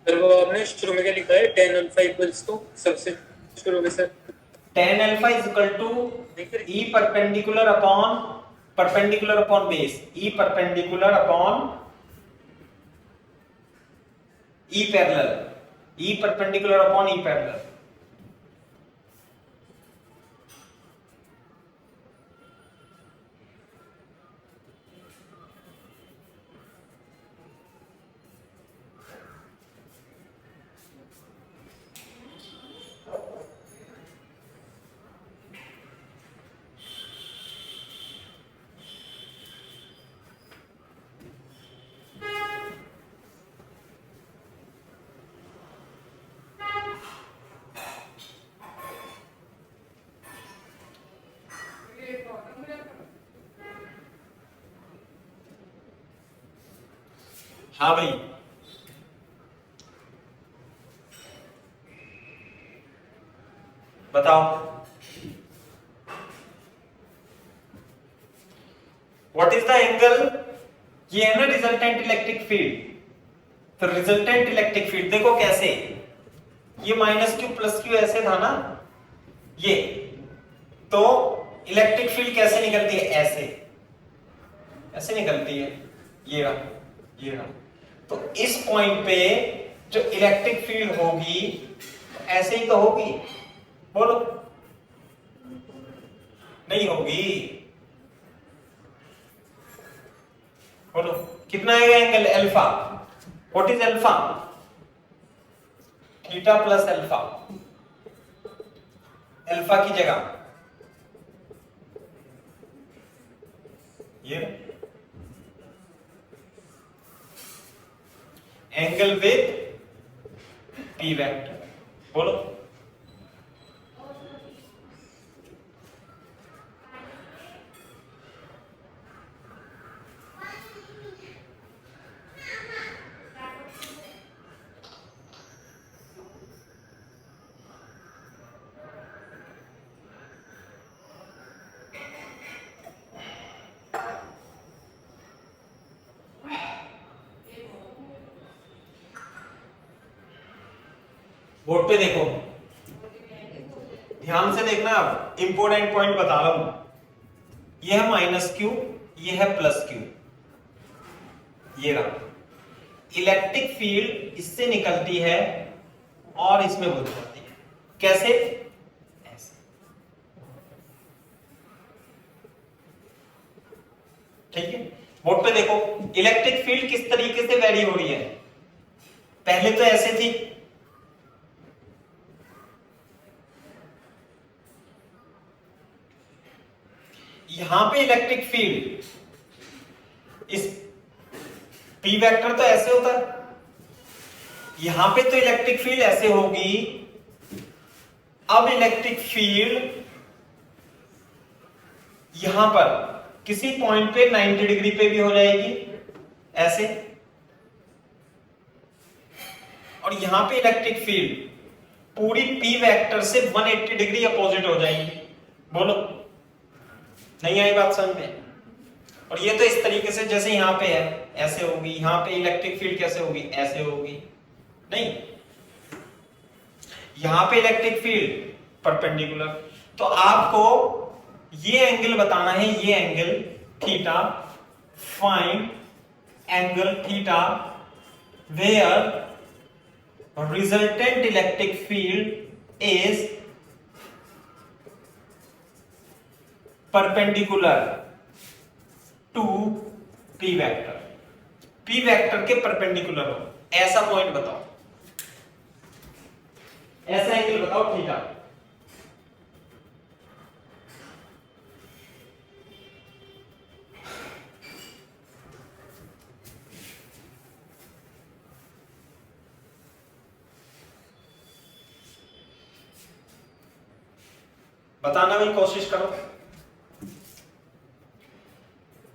सर वो आपने शुरू में क्या लिखा है, tan अल्फा इक्वल्स टू, सबसे शुरू में sir tan alpha is equal to E perpendicular upon base, E perpendicular upon E parallel, E perpendicular upon E parallel. हाँ भाई, बताओ व्हाट इज द एंगल, ये है ना रिजल्टेंट इलेक्ट्रिक फील्ड, तो रिजल्टेंट इलेक्ट्रिक फील्ड देखो कैसे, ये माइनस क्यू प्लस क्यू ऐसे था ना, ये तो इलेक्ट्रिक फील्ड कैसे निकलती है, ऐसे ऐसे निकलती है, ये रहा, ये रहा। तो इस पॉइंट पे जो इलेक्ट्रिक फील्ड होगी ऐसे ही तो होगी, बोलो नहीं होगी, बोलो कितना आएगा angle alpha, what is alpha, theta plus alpha, alpha की जगह ये एंगल विद पी वेक्टर, बोलो बोर्ड पे देखो, ध्यान से देखना, अब इंपोर्टेंट पॉइंट बता रहा हूं, यह है माइनस क्यू, यह है प्लस क्यू, ये रहा, इलेक्ट्रिक फील्ड इससे निकलती है और इसमें घुस जाती है, कैसे, ऐसे, ठीक है। बोर्ड पे देखो इलेक्ट्रिक फील्ड किस तरीके से वेरी हो रही है, पहले तो ऐसे थी, यहां पे इलेक्ट्रिक फील्ड, इस पी वेक्टर तो ऐसे होता है, यहां पे तो इलेक्ट्रिक फील्ड ऐसे होगी, अब इलेक्ट्रिक फील्ड यहां पर किसी पॉइंट पे 90 डिग्री पे भी हो जाएगी ऐसे, और यहां पे इलेक्ट्रिक फील्ड पूरी पी वेक्टर से 180 डिग्री अपोजिट हो जाएगी, बोलो नहीं आई बात समझ में। और ये तो इस तरीके से जैसे यहां पे है ऐसे होगी, यहां पे इलेक्ट्रिक फील्ड कैसे होगी, ऐसे होगी, नहीं यहां पे इलेक्ट्रिक फील्ड परपेंडिकुलर। तो आपको ये एंगल बताना है, ये angle theta, find angle theta where resultant electric field is perpendicular to p vector, p vector के परपेंडिकुलर हो, ऐसा पॉइंट बताओ, ऐसा एंगल बताओ थीटा। बताना भी कोशिश करो।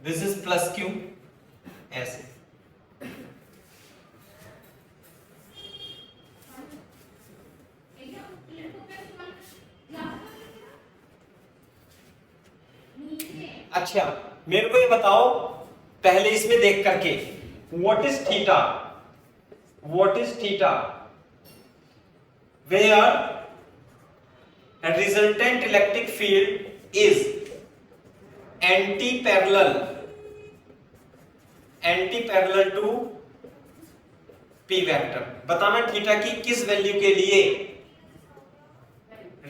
दिस इज प्लस क्यू, ऐसे अच्छा, मेरे को ये बताओ पहले इसमें देख करके, what is theta, what is theta where a resultant electric field is anti-parallel to p vector। बताना थीटा की किस वैल्यू के लिए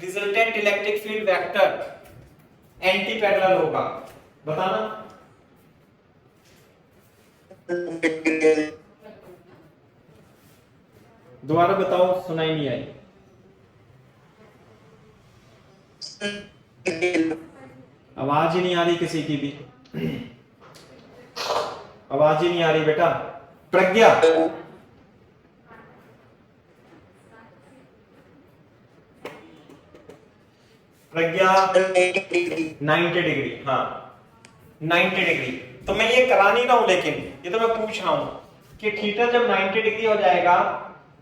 resultant electric field vector anti parallel होगा, बताना। दोबारा बताओ, सुनाई नहीं आई। आवाज ही नहीं आ रही किसी की भी, आवाज ही नहीं आ रही बेटा। प्रज्ञा, प्रज्ञा 90 डिग्री, हाँ 90 डिग्री। तो मैं ये करा नहीं रहा हूं, लेकिन ये तो मैं पूछ रहा हूं कि थीटा जब 90 डिग्री हो जाएगा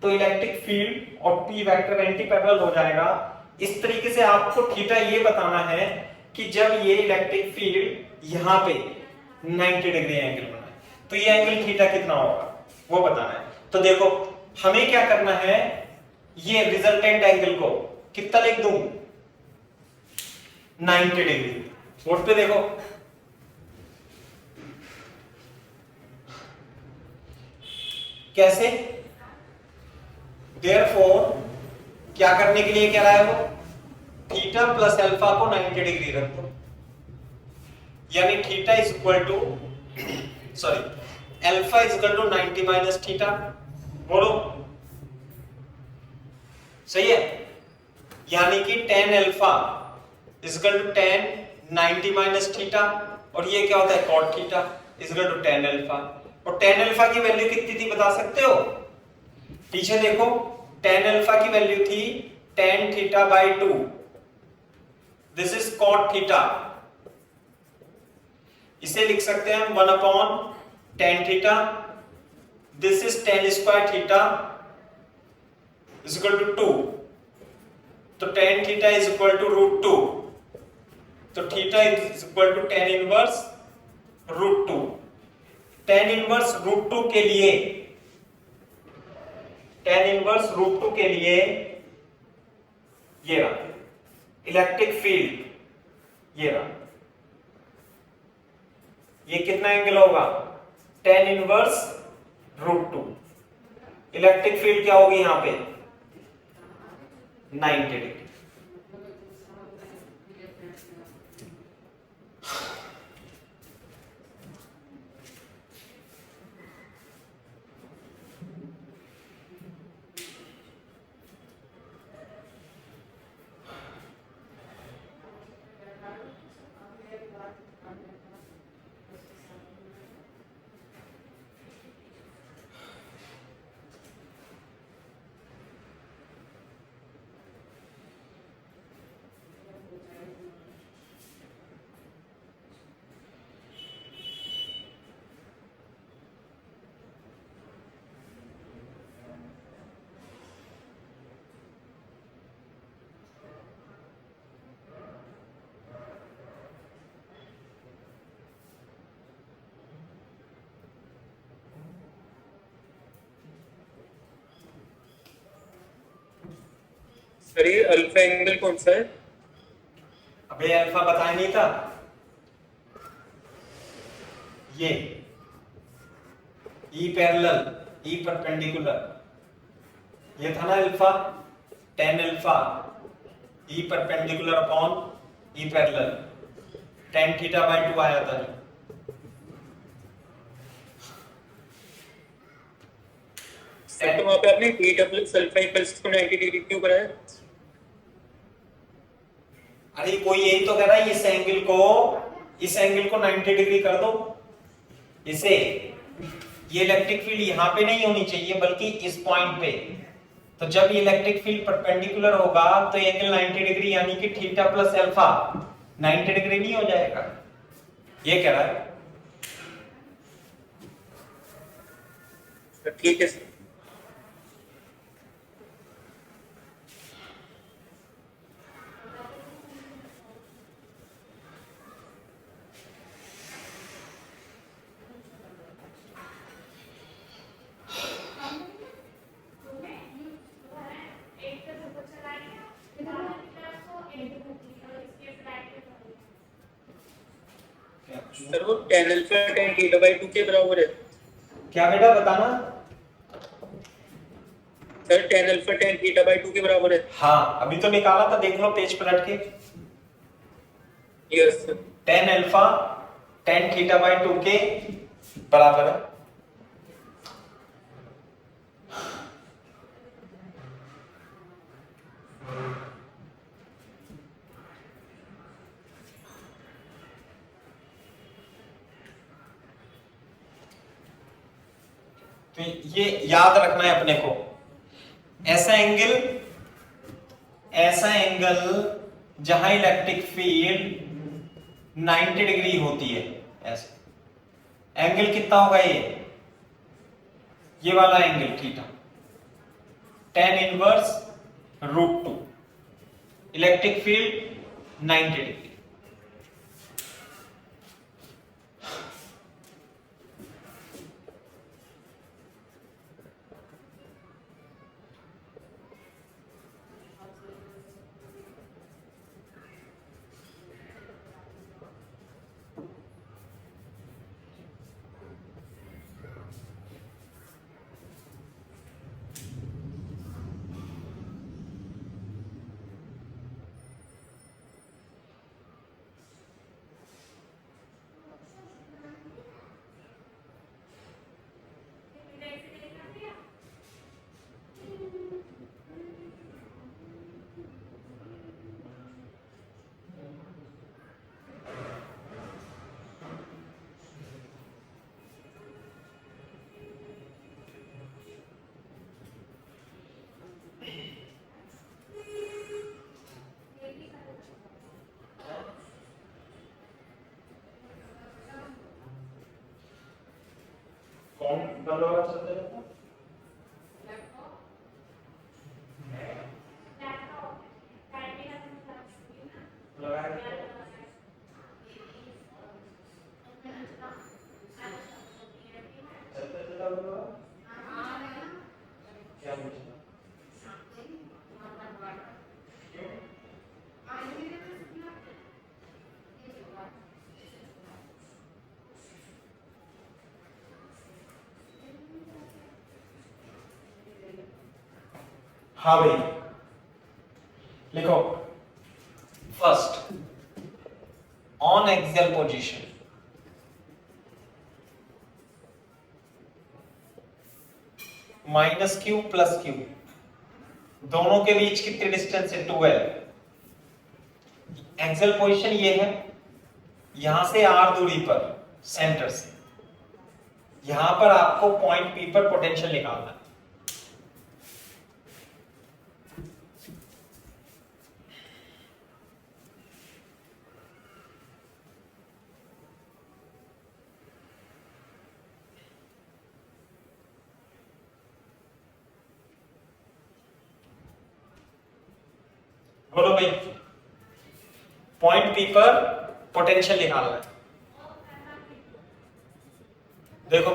तो इलेक्ट्रिक फील्ड और पी वेक्टर एंटी पैरेलल हो जाएगा। इस तरीके से आपको थीटा ये बताना है कि जब ये इलेक्ट्रिक फील्ड यहां पे 90 डिग्री एंगल बनाए तो ये एंगल थीटा कितना होगा वो बताना है। तो देखो हमें क्या करना है, ये रिजल्टेंट एंगल को कितना लिख दूं, 90 डिग्री। बोर्ड पे देखो, कैसे, देयरफॉर क्या करने के लिए कह रहा है वो, थीटा प्लस अल्फा को 90 डिग्री रख दो, यानी theta is equal to sorry alpha is equal to 90 minus theta. बोलो सही है, यानी कि tan alpha is equal to tan 90 minus theta, और ये क्या होता है cot theta is equal to tan alpha. और tan अल्फा की वैल्यू कितनी थी बता सकते हो, पीछे देखो, tan अल्फा की वैल्यू थी tan theta by 2, this is cot theta, इसे लिख सकते हैं हम 1 upon tan theta, this is tan square theta is equal to 2, तो tan theta is equal to root 2, तो theta is equal to tan inverse root 2। tan inverse root 2 के लिए, tan inverse root 2 के लिए ये रहा इलेक्ट्रिक फील्ड, ये रहा, ये कितना एंगल होगा tan inverse root 2, electric field क्या होगी यहां पे 90 डिग्री। सर ये अल्फा एंगल कौन सा है? अबे अल्फा बताया नहीं था, ये ई पैरेलल ई परपेंडिकुलर, ये था ना alpha, tan alpha E perpendicular upon E parallel, tan theta by 2 आया था जो। सर तो वहां पे आपने theta plus alpha equals to 90 degree क्यों कराया? अरे कोई यही तो कह रहा है, इस एंगल को 90 डिग्री कर दो, इसे, ये इलेक्ट्रिक फील्ड यहां पे नहीं होनी चाहिए बल्कि इस पॉइंट पे। तो जब ये इलेक्ट्रिक फील्ड परपेंडिकुलर होगा तो एंगल 90 डिग्री यानी कि थीटा प्लस अल्फा 90 डिग्री नहीं हो जाएगा, ये कह रहा है। ठीक है सर। सर वो tan alpha tan theta by 2 के बराबर है। क्या बेटा बताना? Sir tan alpha tan theta by 2 के बराबर है। हाँ अभी तो निकाला था, देख लो पेज पलट के। Yes sir. Tan alpha ten theta by 2 के बराबर है। तो ये याद रखना है अपने को, ऐसा एंगल जहां इलेक्ट्रिक फील्ड 90 डिग्री होती है, ऐसा एंगल कितना होगा ये वाला angle theta, tan inverse √2, electric field 90 degree. कौन बंदोबस्त चलते रहता? हाँ भाई लिखो, first on axial position -q + q, दोनों के बीच कितनी डिस्टेंस है? 12। एक्सियल पोजीशन ये है, यहां से r दूरी पर सेंटर से, यहां पर आपको पॉइंट P पर पोटेंशियल निकालना है। बोलो भाई, पॉइंट P पर पोटेंशियल निकालना है। देखो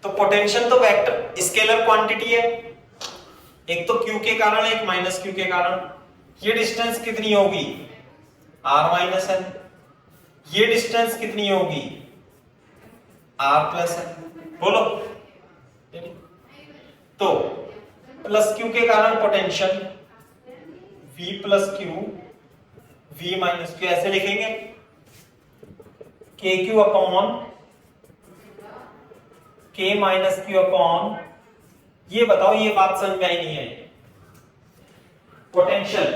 तो पोटेंशियल तो वेक्टर स्केलर क्वांटिटी है, एक तो Q के कारण, एक माइनस Q के कारण। ये डिस्टेंस कितनी होगी? R minus L। ये डिस्टेंस कितनी होगी? R plus L। बोलो। तो प्लस Q के कारण potential V plus Q, V minus Q, ऐसे लिखेंगे KQ upon K minus Q upon, ये बताओ ये बात समझ में आई नहीं है? पोटेंशियल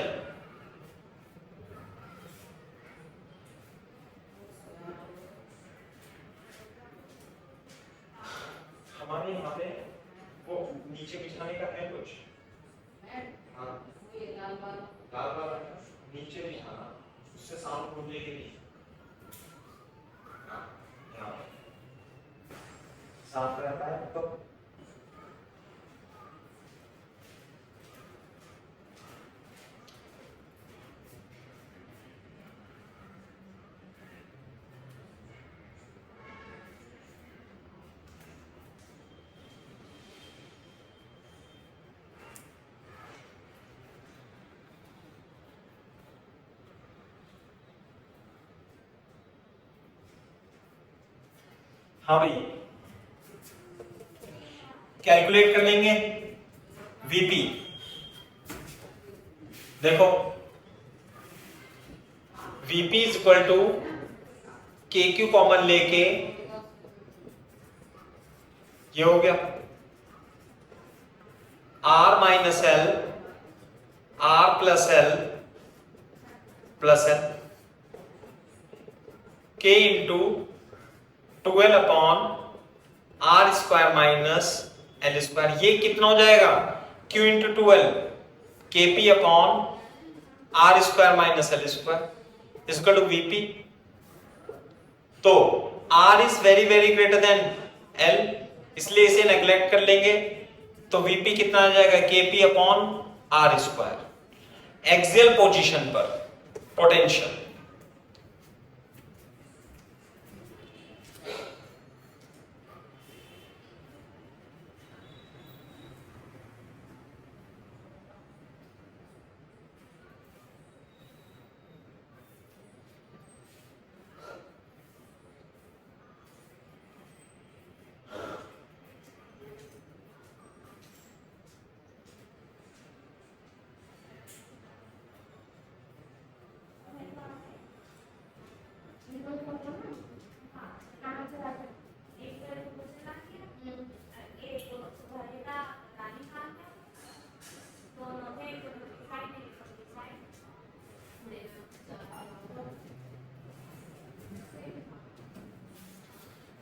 हमारे यहाँ पे वो नीचे बिछाने का है कुछ? हाँ, लाल वाला नीचे बिछाना, उससे साउंड गूंजेगी नहीं। हाँ, यहाँ साफ रहता है तो हाँ भाई, कैलकुलेट कर लेंगे वीपी। देखो VP is equal to K Q common लेके ये हो गया R minus L, R plus L plus L, K into 12 upon R square minus L square. ये कितना हो जाएगा? Q into 12 KP upon R square minus L square equal to VP। तो R is very very greater than L, इसलिए इसे neglect कर लेंगे। तो VP कितना आ जाएगा? KP upon R square. Axial position पर पोटेंशियल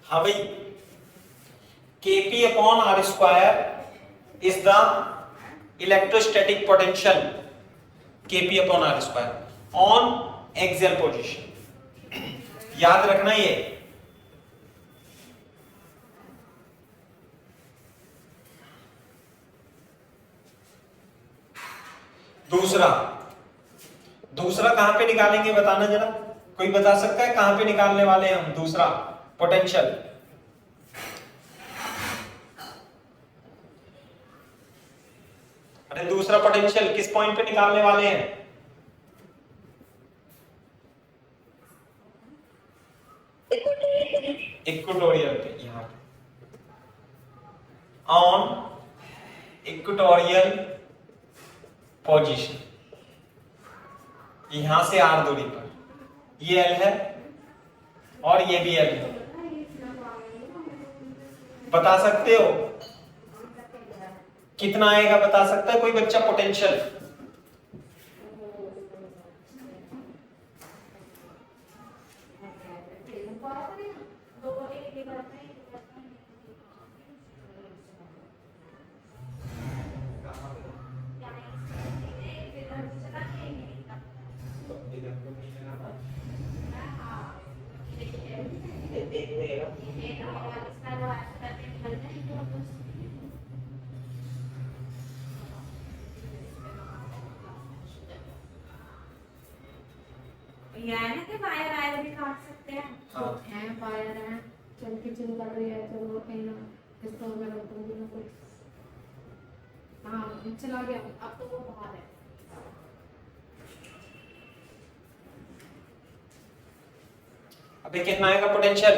हाँ भाई, Kp upon R square is the electrostatic potential, Kp upon R square on axial position. याद रखना ये। दूसरा कहां पे निकालेंगे बताना जरा, कोई बता सकता है कहां पे निकालने वाले हैं हम दूसरा पोटेंशियल? अरे दूसरा पोटेंशियल किस पॉइंट पे निकालने वाले हैं? इक्वेटोरियल पे, यहां पे ऑन इक्वेटोरियल पोजीशन, यहां से आर दूरी पर। ये एल है और ये भी एल है। बता सकते हो कितना आएगा? बता सकता है कोई बच्चा पोटेंशियल? ये है ना कि वायर भी काट सकते हैं। हाँ। है वायर है, चल किचन कर रही है, चलो कहीं ना इसको वगैरह कर देना कुछ। हाँ चला गया, अब तो वो बाहर है। अबे कितना आएगा पोटेंशियल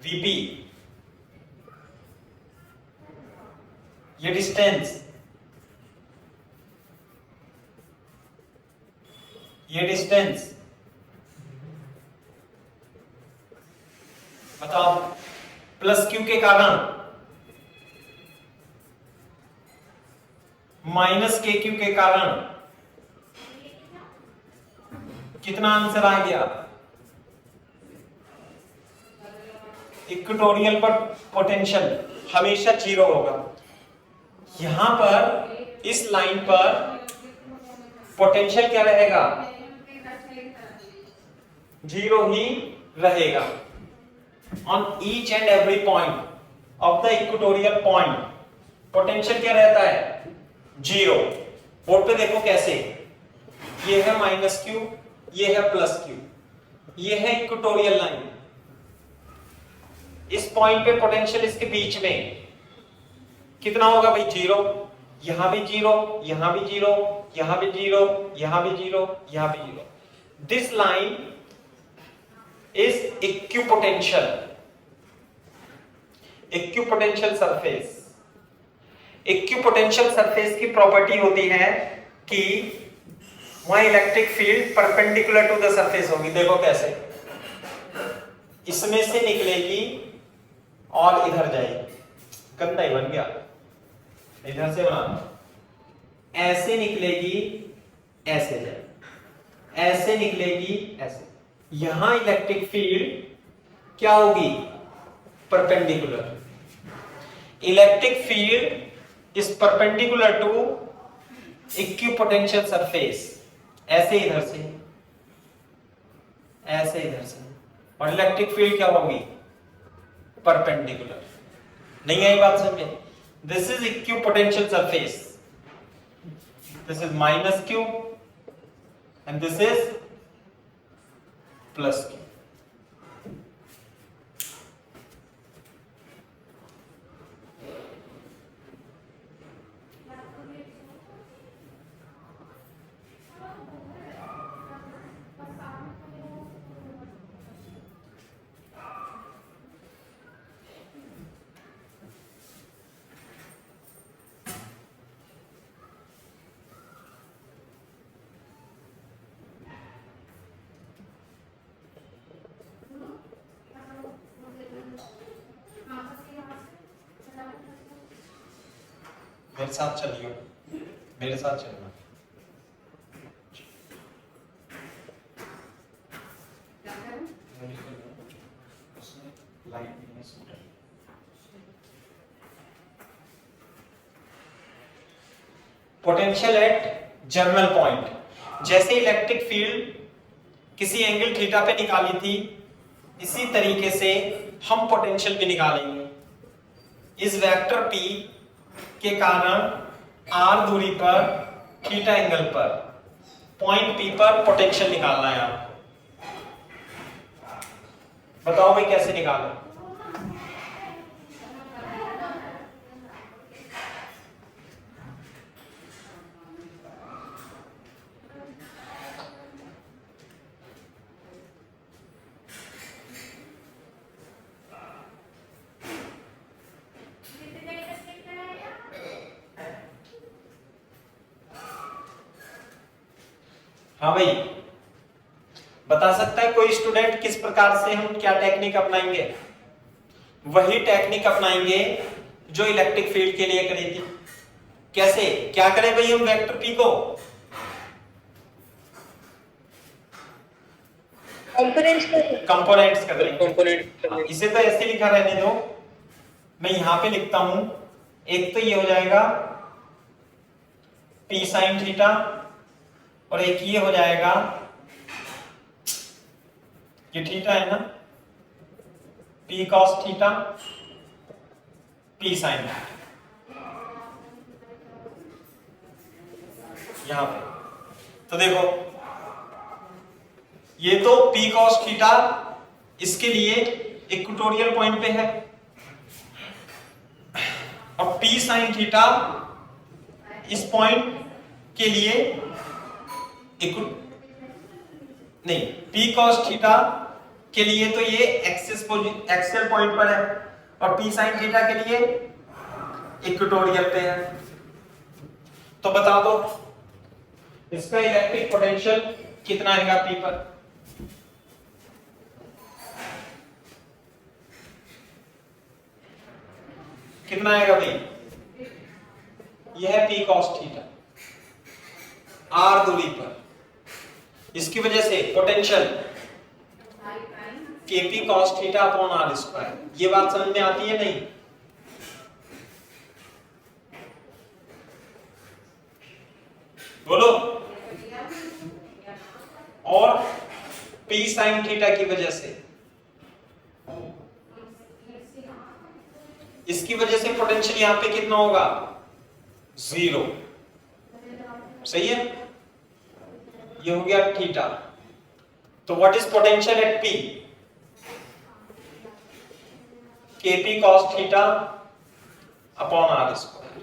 Vp, ये डिस्टेंस, ये डिस्टेंस बताओ, प्लस क्यू के कारण माइनस के क्यू के कारण कितना आंसर आ गया? इक्वेटोरियल पर पोटेंशियल हमेशा जीरो होगा। यहां पर इस लाइन पर पोटेंशियल क्या रहेगा? जीरो ही रहेगा। On each and every point of the equatorial point potential क्या रहता है? जीरो। बोर्ड पे देखो कैसे, ये है माइनस क्यू, ये है प्लस क्यू, ये है इक्वेटोरियल लाइन। इस पॉइंट पे पोटेंशियल इसके बीच में कितना होगा भाई? जीरो। यहां भी जीरो, यहां भी जीरो, यहां भी जीरो, यहां भी जीरो, यहां भी zero. This line is equipotential, equipotential surface. Equipotential surface की प्रॉपर्टी होती है कि वहां electric field perpendicular to the surface होगी। देखो कैसे, इसमें से निकलेगी और इधर जाएगी। गंदा ही बन गया, इधर से बना, ऐसे निकलेगी, ऐसे जाएगी, ऐसे निकलेगी, ऐसे। यहां इलेक्ट्रिक फील्ड क्या होगी? Perpendicular. Electric field is perpendicular to equipotential surface. ऐसे इधर से, ऐसे इधर से, और इलेक्ट्रिक फील्ड क्या होगी? परपेंडिकुलर। नहीं आई बात समझे? This is equipotential surface, this is minus Q and this is plus Q. मेरे साथ चलियो, मेरे साथ चलना। Potential at general point. जैसे इलेक्ट्रिक फील्ड किसी एंगल थीटा पे निकाली थी, इसी तरीके से हम पोटेंशियल भी निकालेंगे। इस वेक्टर P के कारण r दूरी पर थीटा एंगल पर पॉइंट P पर पोटेंशियल निकालना है आपको। बताओ भाई कैसे निकालें? हाँ भाई, बता सकता है कोई स्टूडेंट किस प्रकार से हम क्या टेक्निक अपनाएंगे? वही टेक्निक अपनाएंगे जो इलेक्ट्रिक फील्ड के लिए करी थी। कैसे, क्या करें भाई हम वेक्टर P को? कंपोनेंट्स कर देंगे। इसे तो ऐसे लिखा रहने दो, मैं यहां पे लिखता हूं। एक तो ये हो जाएगा P sin थीटा, और एक ये हो जाएगा, ये थीटा है ना, P cos theta, P sin यहां पे। तो देखो, ये तो P cos थीटा इसके लिए इक्वेटोरियल पॉइंट पे है, और P sin थीटा इस पॉइंट के लिए नहीं, P cos थीटा के लिए तो ये एक्सियल पॉइंट पर है और P sin थीटा के लिए इक्वेटोरियल पे है। तो बता दो इसका इलेक्ट्रिक पोटेंशियल कितना आएगा P पर? कितना आएगा भाई? यह है P cos थीटा r दूरी पर, इसकी वजह से potential Kp cos theta upon r square. ये बात समझ में आती है नहीं? बोलो। और P sin थीटा की वजह से, इसकी वजह से पोटेंशियल यहां पे कितना होगा? 0। सही है, ये हो गया थीटा। तो what is potential at P? Kp cos theta upon r square.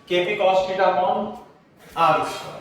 Kp cos theta upon r square.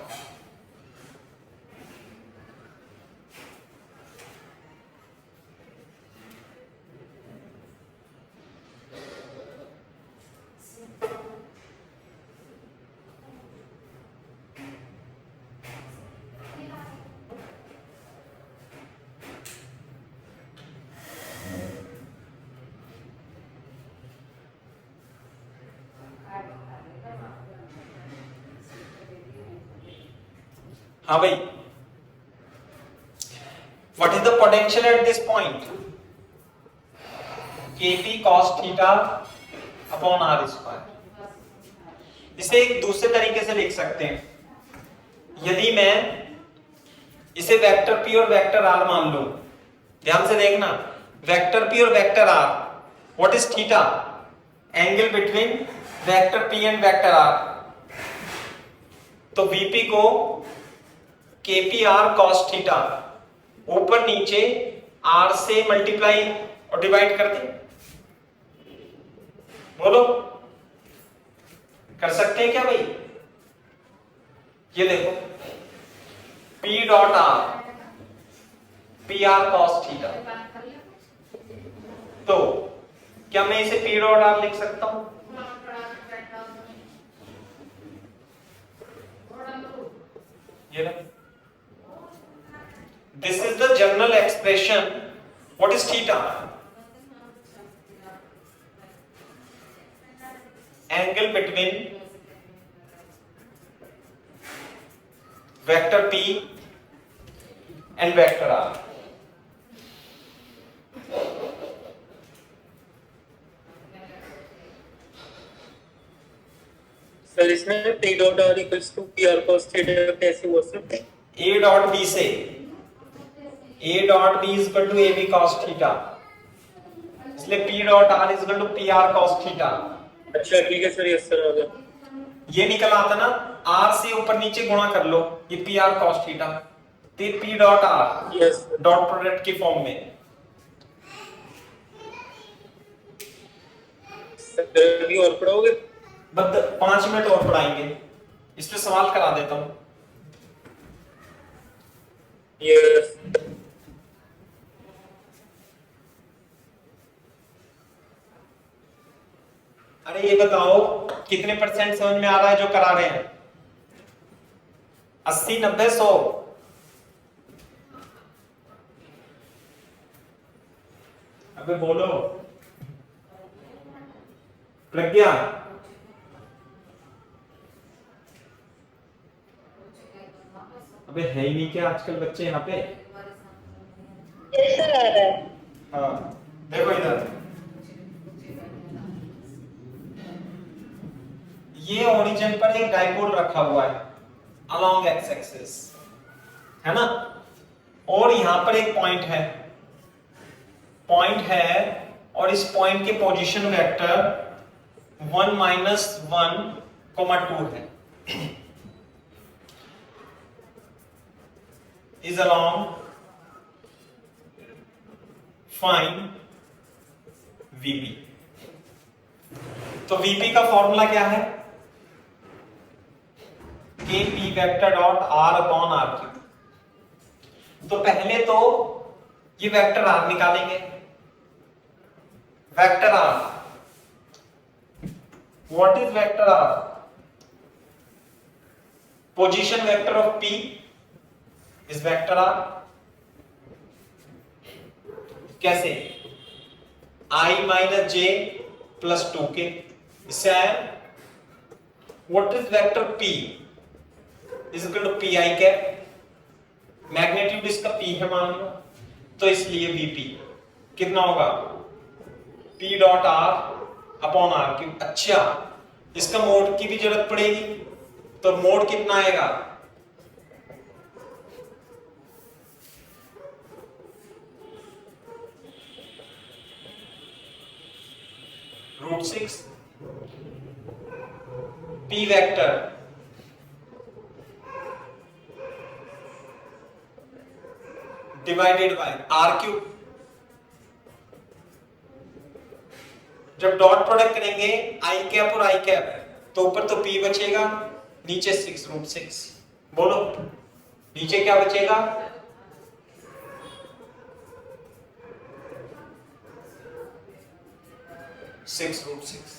हाँ भाई, what is the potential at this point? Kp cos theta upon r square. इसे एक दूसरे तरीके से लिख सकते हैं, यदि मैं इसे वेक्टर p और वेक्टर r मान लूं, ध्यान से देखना, वेक्टर p और vector r, what is theta? Angle between vector p and vector r। तो Vp को KPR cos थीटा ऊपर नीचे R से मल्टीप्लाई और डिवाइड कर दे। बोलो, कर सकते हैं क्या भाई? ये देखो P dot R, PR cos theta. तो क्या मैं इसे P डॉट R लिख सकता हूं? ये ना, this is the general expression. What is theta? Angle between vector P and vector R. Sir इसमें P dot R equals to PR cos theta कैसे हो सकता है? A डॉट B से A dot B is equal to AB cos theta, इसलिए P dot R is equal to PR cos theta. अच्छा ठीक है सर, यस सर आ गया। ये निकल आता ना, R से ऊपर नीचे गुणा कर लो, ये PR cos थीटा, तो ये P dot R yes dot product की फॉर्म में। सर अभी और पढ़ाओगे? बस 5 मिनट और पढ़ाएंगे, इस पे सवाल करा देता हूं। यस अरे ये बताओ कितने परसेंट समझ में आ रहा है जो करा रहे हैं? 80, 90, 100? अबे बोलो, प्रज्ञा अबे है ही नहीं क्या आजकल बच्चे यहाँ पे? सर आ रहा है। हाँ देखो इधर, ये ओरिजिन पर एक डाइपोल रखा हुआ है अलोंग एक्स एक्सिस, है ना, और यहां पर एक पॉइंट है और इस पॉइंट के पोजीशन वेक्टर 1, -1, 2 है। is along, find VP। तो वीपी का फॉर्मूला क्या है? K P vector dot R upon R cube. तो पहले तो ये वेक्टर आर निकालेंगे। Vector R, what is vector R? Position vector of P is vector R. कैसे? i minus J plus 2k, इससे आया। What is vector p is equal to P I cap, magnitude इसका p है मान लो, तो इसलिए vp कितना होगा? p dot r upon R cube. अच्छा, इसका मोड की भी जरूरत पड़ेगी, तो मोड कितना आएगा? √6 p vector divided by R cube. जब डॉट प्रोडक्ट करेंगे आई कैप और आई कैप, तो ऊपर तो p बचेगा, नीचे 6√6। बोलो नीचे क्या बचेगा? √6।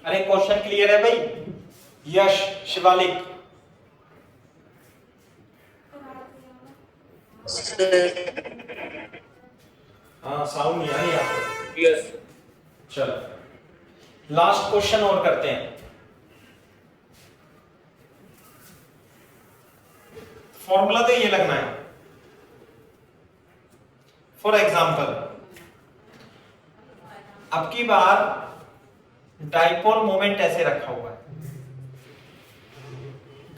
अरे क्वेश्चन क्लियर है भाई? यश, शिवालिक, हाँ साउंड नहीं आ रही आपको? यस। चलो लास्ट क्वेश्चन और करते हैं। फॉर्मूला तो ये लगना है। फॉर एग्जाम्पल, अब की बार डाइपोल मोमेंट ऐसे रखा हुआ है।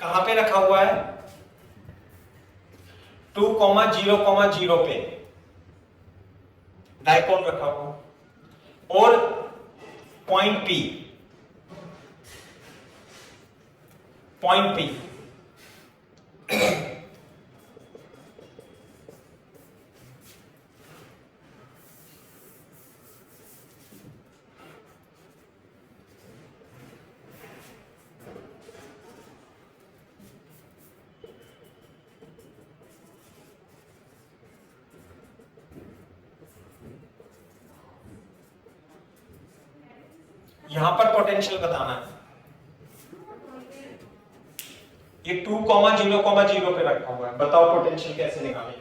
कहां पे रखा हुआ है? 2,0,0 पे डाइपोल रखा हुआ, और पॉइंट P यहां पर पोटेंशियल बताना है। ये 2,0,0 पे रखा हुआ है, बताओ पोटेंशियल कैसे निकालेंगे?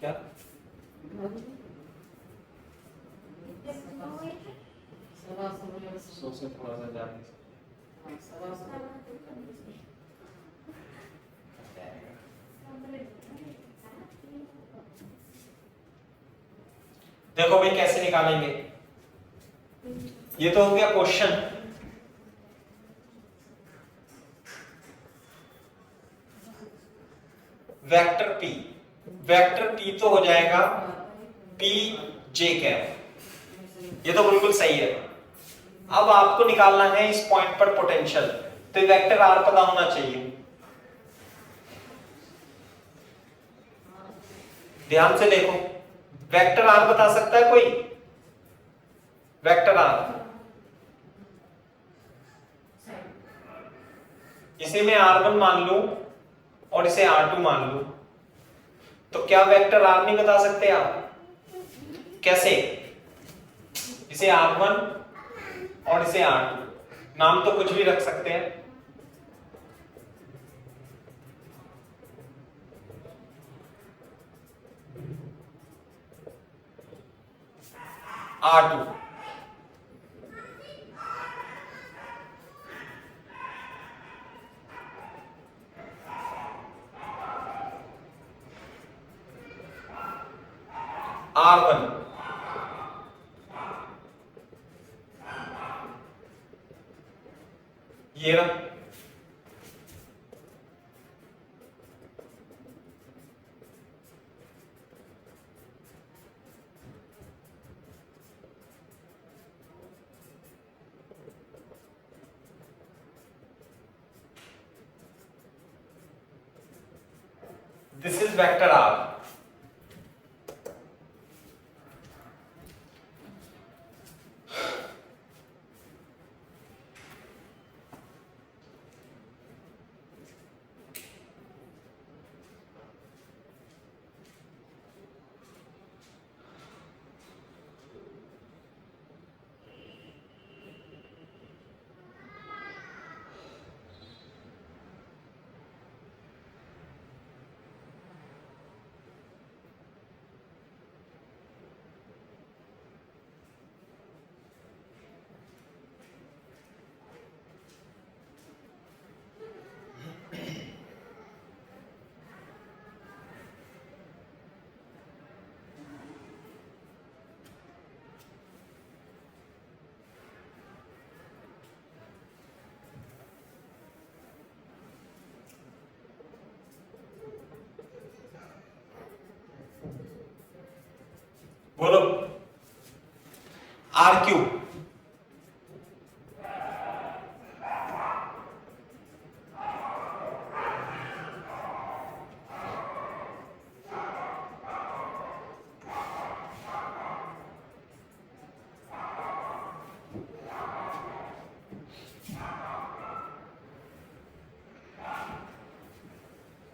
क्या? सौ से थोड़ा सा ज्यादा। देखो भाई कैसे निकालेंगे? ये तो हो गया क्वेश्चन। वेक्टर p तो हो जाएगा p j कैप, ये तो बिल्कुल सही है। अब आपको निकालना है इस पॉइंट पर पोटेंशियल, तो वेक्टर r पता होना चाहिए। ध्यान से देखो, वेक्टर r बता सकता है कोई? वेक्टर r, इसे मैं r1 मान लूं और इसे r2 मान लूं, तो क्या वेक्टर r नहीं बता सकते आप? कैसे? इसे r1 और इसे r2, नाम तो कुछ भी रख सकते हैं। R2। R1 ये रहा। This is vector R। बोलो R3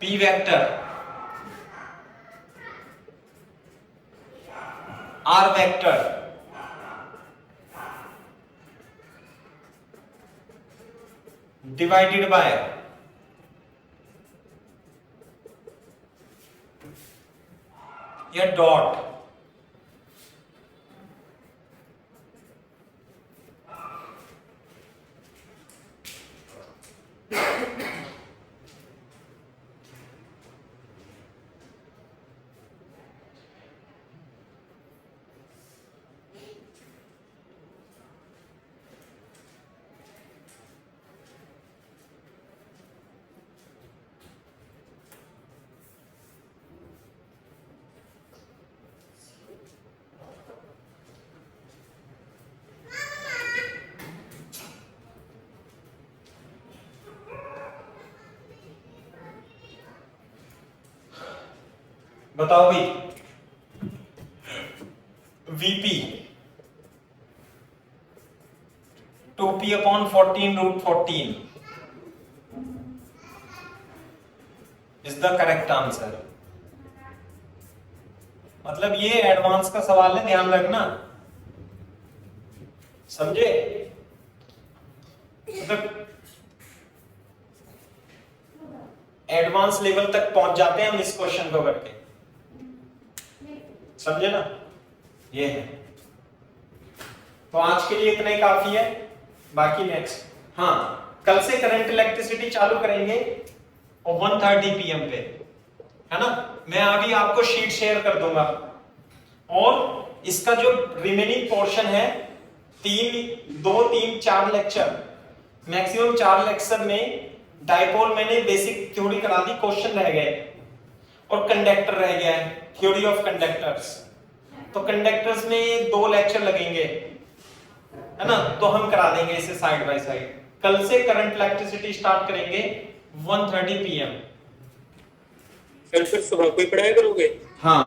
P vector R vector divided by a dot बताओ भाई VP 2p/14√14 is the correct answer. मतलब ये एडवांस का सवाल है, ध्यान रखना, समझे? मतलब एडवांस लेवल तक पहुंच जाते हैं हम इस क्वेश्चन को करके, समझे ना? ये है। तो आज के लिए इतना ही काफी है, बाकी नेक्स्ट। हाँ, कल से करंट इलेक्ट्रिसिटी चालू करेंगे और 1:30 PM पे, है ना? मैं अभी आपको शीट शेयर कर दूंगा और इसका जो रिमेनिंग पोर्शन है 4 लेक्चर, मैक्सिमम 4 लेक्चर में डाइपोल मैंने बेसिक थ्योरी करा दी, क्वेश्चन रह गए और कंडक्टर रह गया है, थ्योरी ऑफ कंडक्टर्स। तो कंडक्टर्स में 2 लेक्चर लगेंगे, है ना? तो हम करा देंगे इसे साइड बाय साइड। कल से करंट इलेक्ट्रिसिटी स्टार्ट करेंगे 1:30 PM। कल फिर सुबह को ही पढ़ाई करोगे? हाँ।